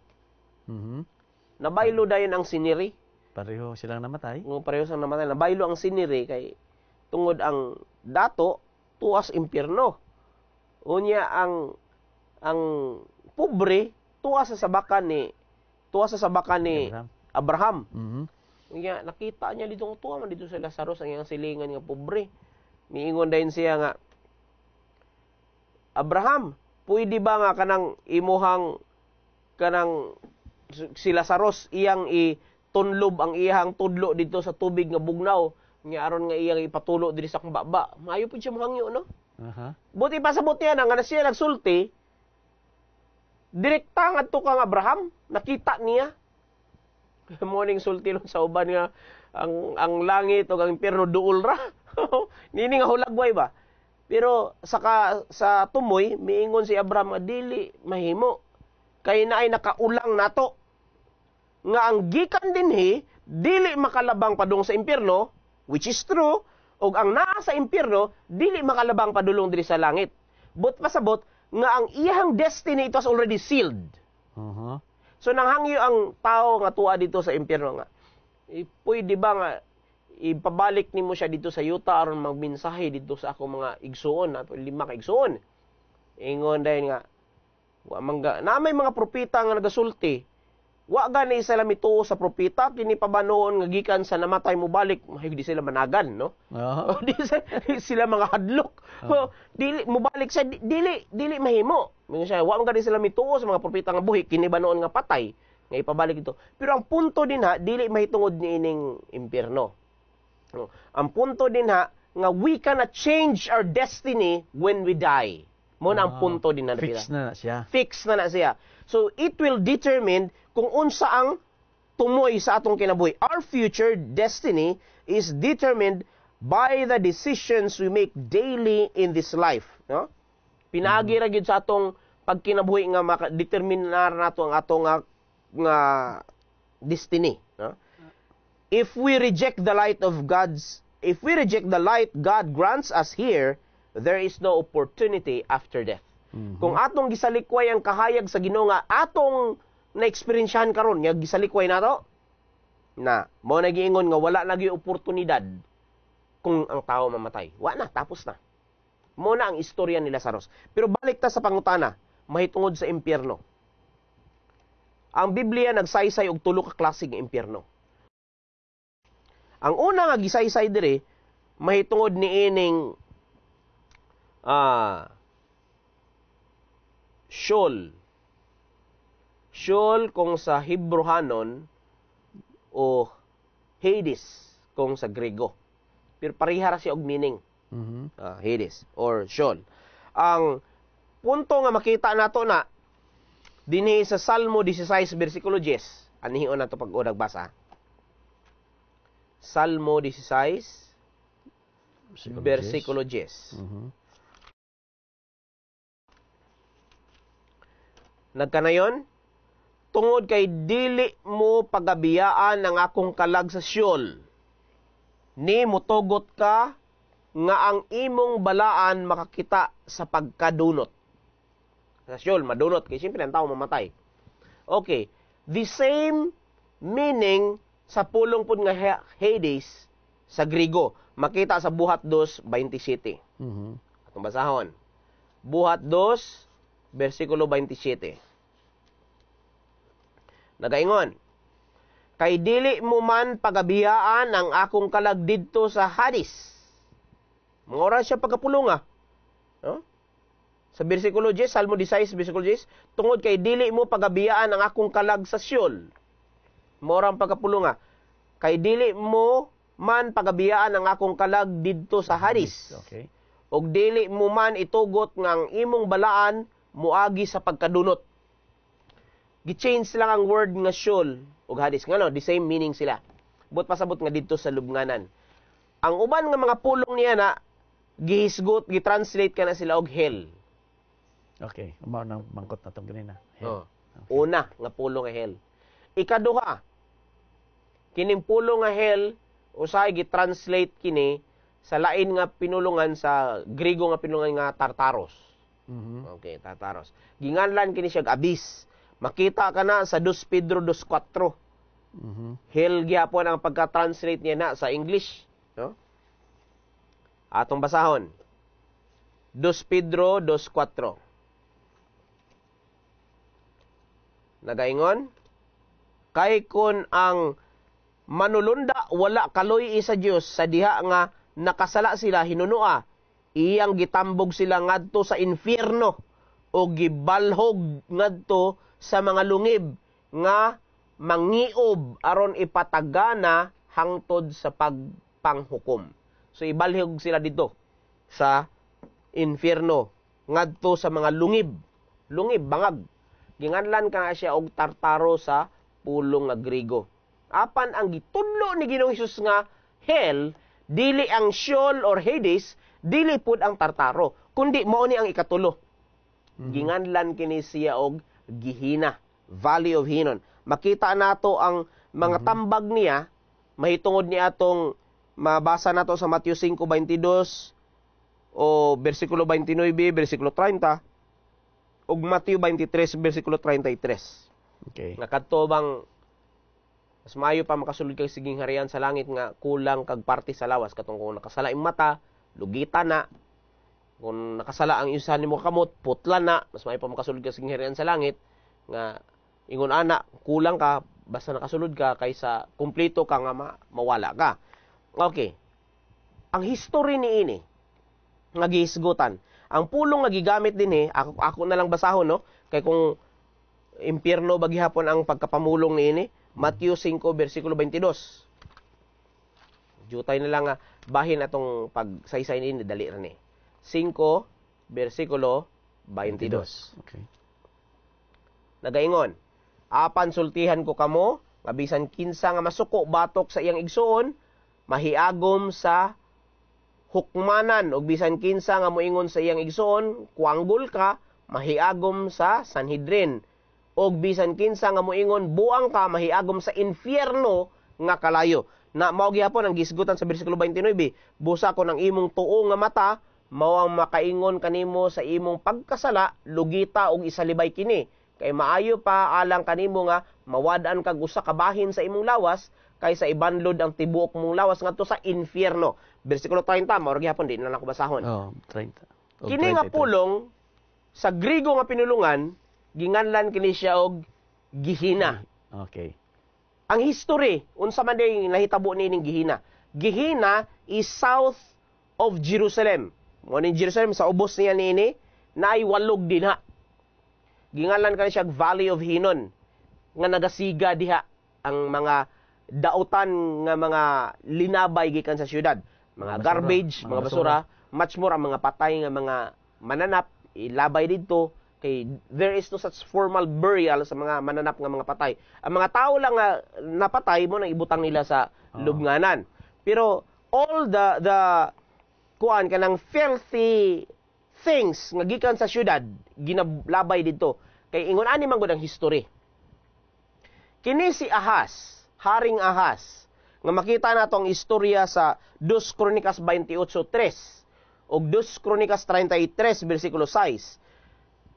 Nabaylo dayon ang siniri. Pareho silang namatay. Pareho silang namatay. Nabaylo ang siniri kay tungod ang dato tuwas impyerno. Unya ang pobre tuwas sa sabakan ni Abraham. Unya nakita niya dito tuwa man dito sa Lazarus ang iyang silingan nga pobre. Miingon dayon siya nga, Abraham, pwede ba nga kanang si Lazarus iyang itunlob ang iyang tudlo dito sa tubig nga bugnaw nga aron nga iyang ipatulo diri sa kumbaba. Maayo pud siya mohangyo, no? Buti pasabot niya nga na siya nagsulti, direkta ngadto kang Abraham, nakita niya Morning sultilon sa uban nga ang langit o ang impyerno duol ra. Nini nga hulagway ba? Pero sa tumoy miingon si Abraham nga dili mahimo kay naay nakaulang nato nga ang gikan dinhi dili makalabang padung sa impyerno, which is true, ug ang naa sa impyerno dili makalabang padulong diri sa langit. But pasabot nga ang iyang destiny it was already sealed. Uh-huh. So nanghangyo ang tao nga tuwa dito sa impyerno nga. Pwede ba nga ipabalik nimo siya dito sa yuta aron magmensahe dito sa ako mga igsuon, 5 ka igsuon. Ingon dahil nga na may mga propeta nga nagasulti. Wa gani sila mituo sa propeta kini pabanoon nga gikan sa namatay mo balik, mahigdi sila managan, no? Uh-huh. Di sila mga hadlok. Dili mo balik sa dili mahimo. Mingon siya, wa man gani sila mituo sa mga propeta nga buhi kini banoon nga patay nga ipabalik ito. Pero ang punto din ha, dili mahitungod ni ining impyerno. No? Ang punto din ha nga we cannot change our destiny when we die. Mo na ang punto din na Fix na siya. Fix na siya. So it will determine kung unsa ang tumoy sa atong kinabuhi. Our future destiny is determined by the decisions we make daily in this life, no? Pinaagi ra gyud sa atong pagkinabuhi nga makadeterminar nato ang atong nga destiny, no? If we reject the light God grants us here, there is no opportunity after death. Mm-hmm. Kung atong gisalikway ang kahayag sa Ginoo nga atong na-experiensyahan karon nga gisalikway nato, na mo nagiingon nga wala lagi oportunidad kung ang tao mamatay. Wa na, tapos na. Mo na ang istorya ni Lazarus. Pero balik ta sa pangutana, mahitungod sa impyerno. Ang Biblia nagsaysay og tulo ka klase nga impyerno. Ang una nga gisaysay dire mahitungod ni ining Sheol. Sheol kung sa Hebrewanon o Hades kung sa Grego. Pero parihara siya og meaning. Mm-hmm. Hades or Sheol. Ang punto nga makita nato na dinhi sa Salmo 16 bersikulo 10. Anihion nato pag unang basa. Salmo 16 bersikulo 10. Mm-hmm. Nagkanayon, tungod kay dili mo pagabiyaan ang akong kalag sa Sheol. Ni motugot ka nga ang imong balaan makakita sa pagkadunot. Sa Sheol, madunot. Kaya siyempre ang tao mamatay. Okay. The same meaning sa pulong po nga Hades sa Grigo. Makita sa Buhat 2:27. Mm-hmm. Atong basahon. Buhat 2, versikulo 27. Nagaingon, kay dili mo man pagabiyaan ang akong kalag didto sa Hades. Mga oras siya pagkapulunga. No? Sa bersikulo 10, Salmo 16, bersikulo 10, tungod kay dili mo pagabiyaan ang akong kalag sa Sheol. Morang pagkapulunga. Kay dili mo man pagabiyaan ang akong kalag didto sa Hades. Okay. Og dili mo man itugot nga ang imong balaan muagi sa pagkadunot. Gi-change lang ang word nga Sheol ug Hades. Ngano, the same meaning sila. But pasabot nga dito sa lubnganan. Ang uban nga mga pulong niya na gihisgot, gi-translate ka na sila og hell. Okay. Umao nang mangkot na itong ganina. Oh. Okay. Una nga pulong nga hell. Ikaduha, kining pulong nga hell, usahay gi-translate kini sa lain nga pinulungan sa Grigo nga pinulungan nga Tartaros. Mm-hmm. Okay, Tartaros. Ginganlan kini siya Abyss. Makita ka na sa 2 Pedro 2:4. Mm-hmm. Hell gyapon ang pagka-translate niya na sa English, no? Atong basahon. 2 Pedro 2:4. Nagaingon, kay kun ang manulunda wala kaloy sa Dios sa diha nga nakasala sila hinunua, iyang gitambog sila ngadto sa infierno o gibalhog ngadto sa mga lungib nga mangiob aron ipatagana hangtod sa pagpanghukom. So ibalhog sila dito sa infierno ngadto sa mga lungib. Lungib bangag. Ginganlan ka siya og Tartaro sa pulong nga Grigo. Apan ang gitudlo ni Ginoong Hesus nga hell, dili ang Sheol or Hades, dili pud ang Tartaro, kundi mao ni ang ikatulo. Ginganlan kini siya og Gihina, Valley of Hinnom. Makita nato ang mga tambag niya, mahitungod ni atong mabasa nato sa Matthew 5:22 o bersikulo 29, bersikulo 30, ug Matthew 23, bersikulo 33. Okay. Nga kadto bang mas maayo pa makasulod kag siging harian sa langit nga kulang kag parte sa lawas katong kung nakasala ang mata, lugita na. Kung nakasala ang isa nimo kamot, putla na. Mas maayo pa makasulod kag siging harian sa langit nga ingon ana kulang ka basta nakasulod ka kaysa kumpleto ka nga mawala ka. Okay. Ang history ni ini nga gihisgutan. Ang pulong nga gigamit din ako na lang basahon no, kay kung impyerno bagihapon ang pagkapamulong ni ini, Matthew 5 bersikulo 22. Jutay na lang nga bahin atong pagsaysay ni ini dali ra ni. 5 bersikulo 22. Okay. Nagaingon, apan sultihan ko kamo nga bisan kinsa nga masuko batok sa iyang igsuon, mahiagom sa hukmanan, o bisan kinsa nga moingon sa iyang igsuon, kuanggol ka, mahiagom sa Sanhedrin. O bisan kinsa nga moingon, buang ka, mahiagom sa infierno nga kalayo. Na mao gihapon ang gisgutan sa bersikulo 29, busa ko ng imong tuo nga mata, mao ang makaingon kanimo sa imong pagkasala, lugita og isalibay kini. Kay maayo pa alang kanimo nga mawad-an kag usa ka bahin sa imong lawas, kaysa ibanlod ang tibuok mong lawas ngadto sa infierno. Bersikulo 30, mao gihapon din na nako basahon. Oh, 30. Kini nga pulong sa Griego nga pinulungan, ginganlan kini siya og Gihina. Okay. Ang history unsa man day nahitabo nining Gihina. Gihina is south of Jerusalem. Mo ni Jerusalem sa ubos niya niini naay walog dinha. Ginganlan kani siya Valley of Hinnom nga nagasiga diha ang mga dautan nga mga linabay gikan sa syudad. Mga basura, garbage, mga basura, much more ang mga patay nga mga mananap, ilabay dito, kay there is no such formal burial sa mga mananap nga mga patay. Ang mga tao lang nga napatay mo nang ibutang nila sa lubnganan. Pero all the kuan kanang filthy things nga gikan sa syudad ginalabay dito. Kay ingon ani man gud ang history. Kini si Ahaz, Haring Ahaz, nga makita nato ang istorya sa 2 Kronikas 28:3 o 2 Kronikas 33 bersikulo 6.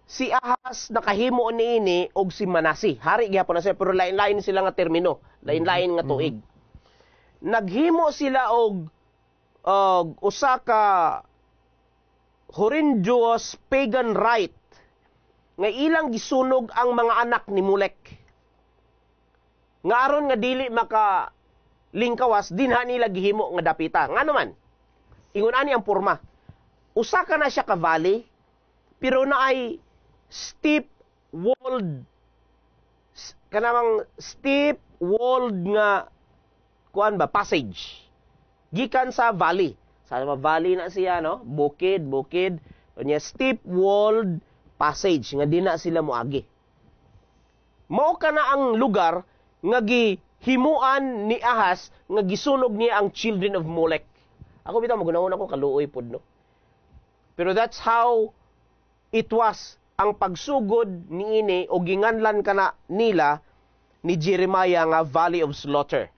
Si Ahaz nakahimo niini og si Manasi. Hari gyapon na siya pero lain-lain sila nga termino, lain-lain nga tuig. Naghimo sila og usa ka horrendous pagan rite nga ilang gisunog ang mga anak ni Molek. Nga aron nga dili maka lingkawas dinha nila gihimo nga dapita. Nga naman, ingon ani ang porma. Usa ka na siya ka valley, pero naay steep walled kanang steep walled nga kuan ba passage gikan sa valley. Sa valley na siya no, bukid unya steep walled passage nga di na sila moagi. Mao kana ang lugar nga gihimuan ni Ahaz nga gisunog niya ang children of Molek. Ako bitaw magunahon ako kaluoy pod no. Pero that's how it was ang pagsugod niini o ginganlan kana nila ni Jeremiah nga Valley of Slaughter.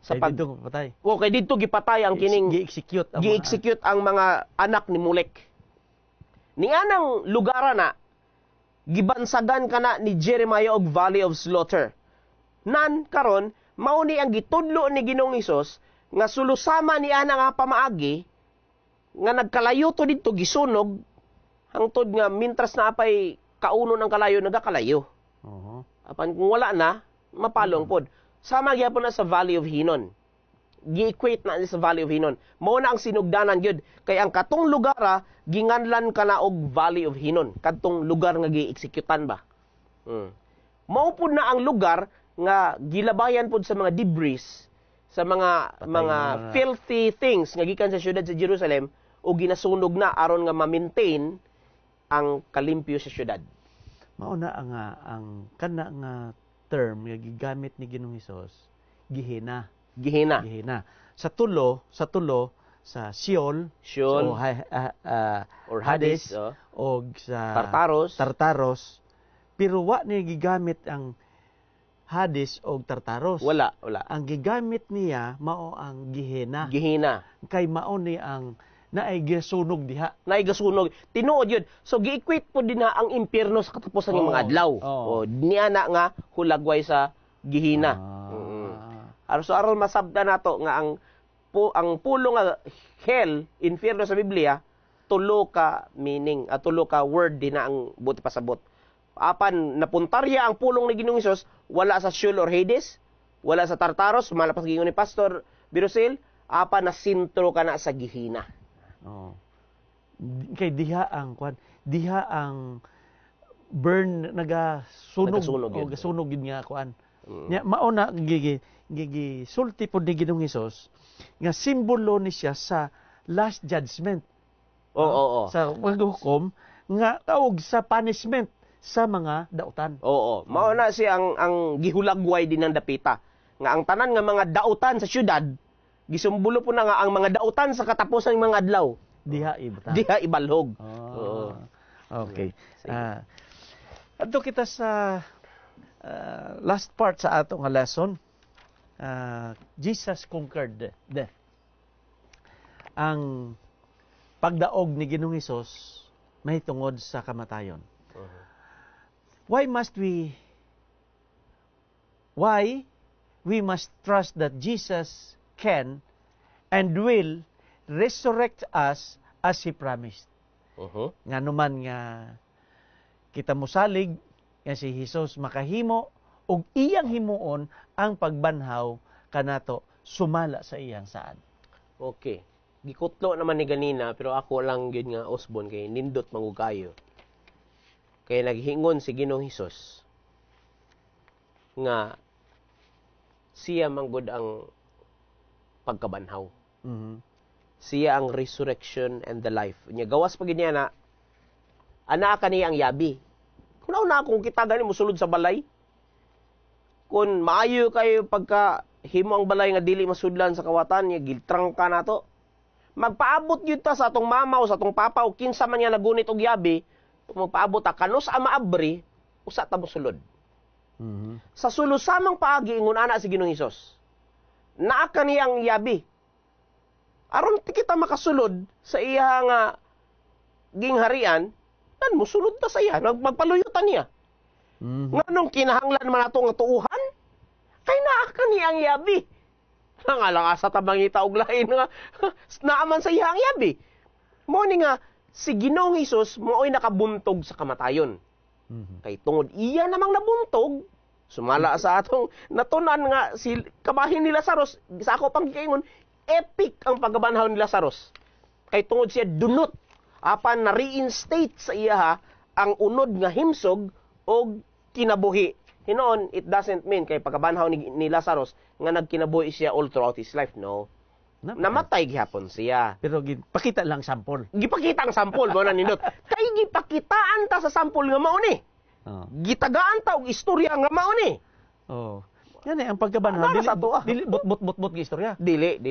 Sa dito patay. Kay dito gipatay ang kining gi-execute ang mga anak ni Molek. Nianang lugar na gibansagan kana ni Jeremiah og Valley of Slaughter. Nan karon mao ni ang gitudlo ni Ginoong Hesus nga sulusama niya nga pamaagi nga nagkalayo to didto gisunog hangtod nga mintras na apay kauno ng kalayo nagakalayo. Apan kung wala na mapalong pod. Sama gyapon na sa Valley of Hinnom. Gi-equate na sa Valley of Hinnom. Mao na ang sinugdanan gyud kay ang katong lugar ginganlan kana og Valley of Hinnom. Kadtong lugar nga gi-executan ba. Mao pud na ang lugar nga gilabayan pud sa mga debris, sa mga filthy things nga gikan sa syudad sa Jerusalem o ginasunog na aron nga ma-maintain ang kalimpyo sa syudad. Mao na ang kana nga term nga gigamit ni Ginoong Hesus, Gihena. Gihina. Gihena. Sa tulo sa Sheol, Sheol, o or Hades, o sa Tartaros. Pero wa ni gigamit ang Hades o Tartaros. Wala. Ang gigamit niya mao ang Gihena. Gihina. Kay mao ni ang naay gisunog diha. Naigasunog. Tinuod yun. So, gi-equate po din na ang impyerno sa katapusan ng mga adlaw. O, niya na nga hulagway sa Gihina. So, aron masabda nato nga ang pulo nga hell, infierno sa Biblia, tulo ka meaning, tulo ka word din na ang buti pasabot. Apan napuntarya ang pulong ni Ginoong Hesus, wala sa Sheol or Hades, wala sa Tartaros, malapas gingon ni Pastor Birusel, apan na sintro ka na sa Gihina. Kay diha ang burn nagasunog gid nga kuan. Mao na sulti pod ni Ginoong Hesus nga simbolo ni siya sa last judgment. Sa paghukom nga taog sa punishment sa mga dautan. Mao na siya ang gihulagway din ng dapita. Nga ang tanan nga mga dautan sa syudad, gisumbulo po na nga ang mga dautan sa katapusan ng mga adlaw. Diha ibalhog. Okay. Adto kita sa last part sa atong lesson. Jesus conquered death. Ang pagdaog ni Ginoong Hesus may tungod sa kamatayon. Why we must trust that Jesus can and will resurrect us as He promised. Nga naman nga kita mosalig nga si Jesus makahimo ug iyang himuon ang pagbanhaw kanato sumala sa iyang saad. Okay. Gikutlo naman ni ganina pero ako lang gyud nga usbon kay nindot mangugayo. Kaya naghingon si Ginoong Hesus nga siya manggod ang pagkabanhaw. Siya ang resurrection and the life. Nya gawas pa niya na ana kaniya ang yabi. Kunaw na kung kita gani mosulod sa balay. Kung maayo kayo pagka himo ang balay nga dili masudlan sa kawatan nya giltrang ka nato. Magpaabot gyud ta sa atong mama o sa atong papa o kinsa man nga nagunit og yabi, magpaabot ta kanos ang maabri usa ta mosulod. Sa sulusamang paagi ingon ana si Ginoong Hesus. Naa kaniyang yabi. Aron kita makasulod sa iya nga gingharian, nan mosulod ta sa iya, magpaluyutan niya. Nganong kinahanglan man nato nga tuuhan? Kay naa kaniyang yabi. Nga lang asa ta mangita og lain nga naaman sa iya ang yabi. Mo ni nga si Ginoong Hesus mooy nakabuntog sa kamatayon. Kay tungod iya namang nabuntog, sumala sa atong natunan nga si kabahin ni Lazarus, sa ako pang giingon, epic ang pagkabanhaw ni Lazarus. Kay tungod siya dunot, apan na reinstate sa iya ang unod nga himsog o kinabuhi. Hinoon, it doesn't mean kay pagkabanhaw ni Lazarus nga nagkinabuhi siya all throughout his life, no? Namatay gihapon siya. Pero pakita lang sampol. Gipakita ang sampol mo na nindot. Kay gipakitaan ta sa sampol nga mao ni. Gitagaan ta og istorya nga mao ni. Yan ang pagkabanhaw dili but istorya. Dili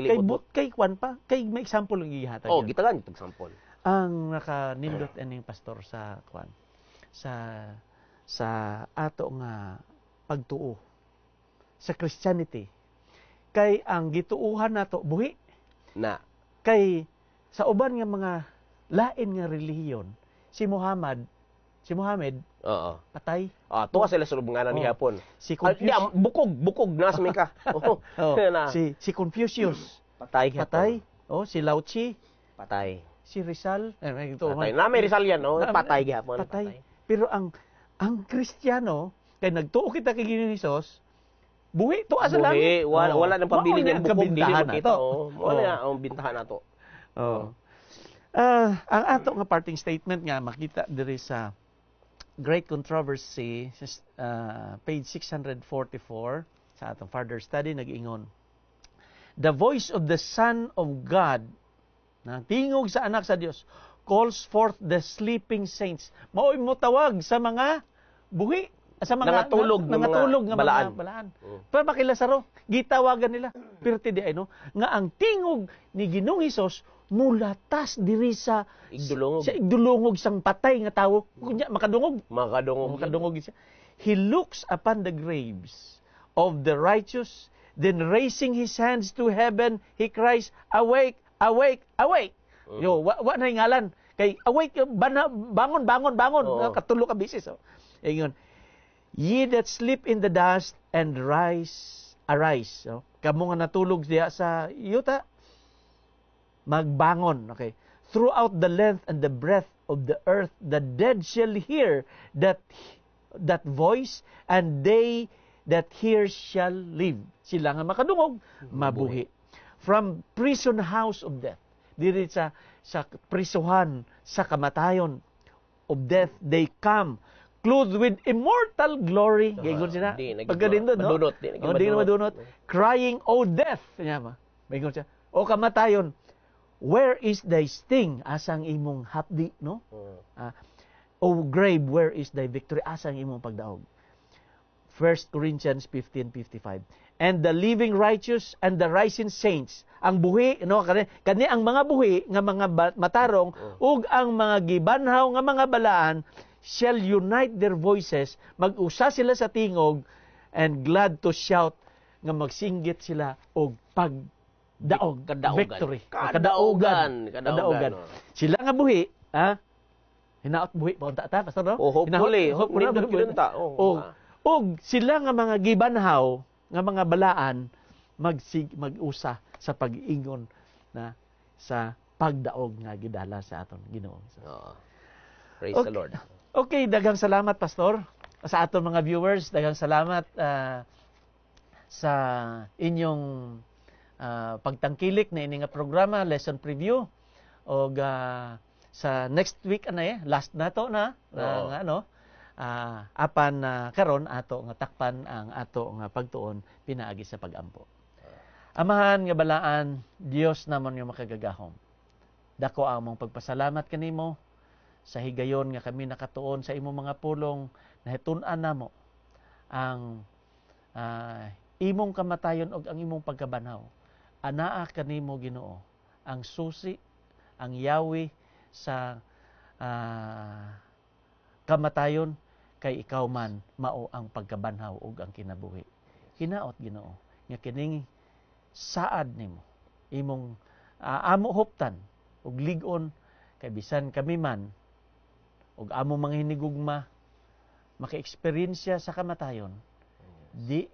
kay kwan pa, kay may example ang gihatag. Gitagaan itong sampol. Ang nakanindot aning pastor sa kwan sa ato nga pagtuo sa Christianity. Kay ang gituuhan nato buhi na kay sa uban nga mga lain nga relihiyon si Muhammad patay. Tuwa sila sa lubunganan ni hapon. Si Confucius bukog na sa mika. Si Confucius patay. Si Lao Tzu patay. Si Rizal patay. Na may Rizal yan, patay gihapon. Patay. Pero ang Kristiyano kay nagtuo kita kay Ginoong Hesus, buhi to asa lang. Wala nang pabili niyan bukog dili makita. Wala ang bintahan nato. Ang ato nga parting statement nga makita diri sa Great Controversy page 644 sa atong further study nag-ingon. The voice of the Son of God na tingog sa anak sa Dios calls forth the sleeping saints. Mao'y motawag sa mga buhi. sa mga nangatulog ng nangatulog mga nga balaan. mga balaan. Pero makilazaro, gitawagan nila. Pirti di ay no, nga ang tingog ni Ginoong Hesus mulatas diri sa igdulungog sang patay nga tawo. Kunya makadungog. Makadungog siya. He looks upon the graves of the righteous, then raising his hands to heaven, he cries, "Awake, awake, awake." Yo, wa na ngalan. Kay awake, bangon. Katulo ka bisis. Ingon, "Ye that sleep in the dust and arise." So, kamo nga natulog diya sa yuta, magbangon. Okay. "Throughout the length and the breadth of the earth, the dead shall hear that voice, and they that hear shall live." Sila nga makadungog, mabuhi. From prison house of death, diri sa prisuhan sa kamatayon of death, they come clothed with immortal glory. Gaygon sila. Pagkadindon, no? Di na madunot. Crying, "O death!" Kanya ba? Gaygon siya. "O kamatayon, where is thy sting?" Asang imong hapdi, no? "O grave, where is thy victory?" Asang imong pagdaog. 1 Corinthians 15:55. "And the living righteous and the rising saints," ang buhi, no, kani ang mga buhi nga mga matarong ug ang mga gibanhaw nga mga balaan, shall unite their voices, mag-usa sila sa tingog, and glad to shout, nga magsinggit sila og pagdaog, victory, kadaugan. Sila nga buhi, hinaot buhi pa unta ta, pastor, no? Hopefully, og sila nga mga gibanhaw nga mga balaan mag-usa sa pag-ingon na sa pagdaog nga gidala sa aton Ginoo. Praise the Lord. Okay, daghang salamat, pastor, sa aton mga viewers. Daghang salamat sa inyong pagtangkilik na ini nga programa, lesson preview. Og sa next week last na to na apan karon ato nga takpan ang ato nga pagtuon pinaagi sa pagampo. Amahan nga balaan, Dios namon yung makagagahom. Dako ang mong pagpasalamat kanimo sa higayon nga kami nakatuon sa imong mga pulong, nahitun-an namo ang imong kamatayon og ang imong pagkabanhaw. Anaa kanimo, Ginoo, ang susi, ang yawi sa kamatayon, kay ikaw man mao ang pagkabanhaw ug ang kinabuhi. Hinaot, Ginoo, nga kining saad nimo imong amo huptan ug lig-on, kay bisan kami man ug amo mga hinigugma maka-eksperyensya sa kamatayon, di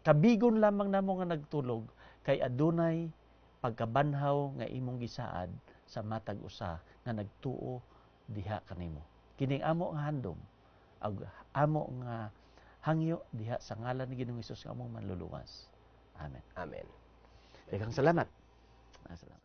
kabigon lamang namo nga nagtulog, kay adunay pagkabanhaw nga imong gisaad sa matag usa nga nagtuo diha kanimo. Kining amo nga handom ug amo nga hangyo diha sa ngalan ni Ginoong Hesus nga among manluluwas. Amen. Amen. Daghang salamat. Salamat.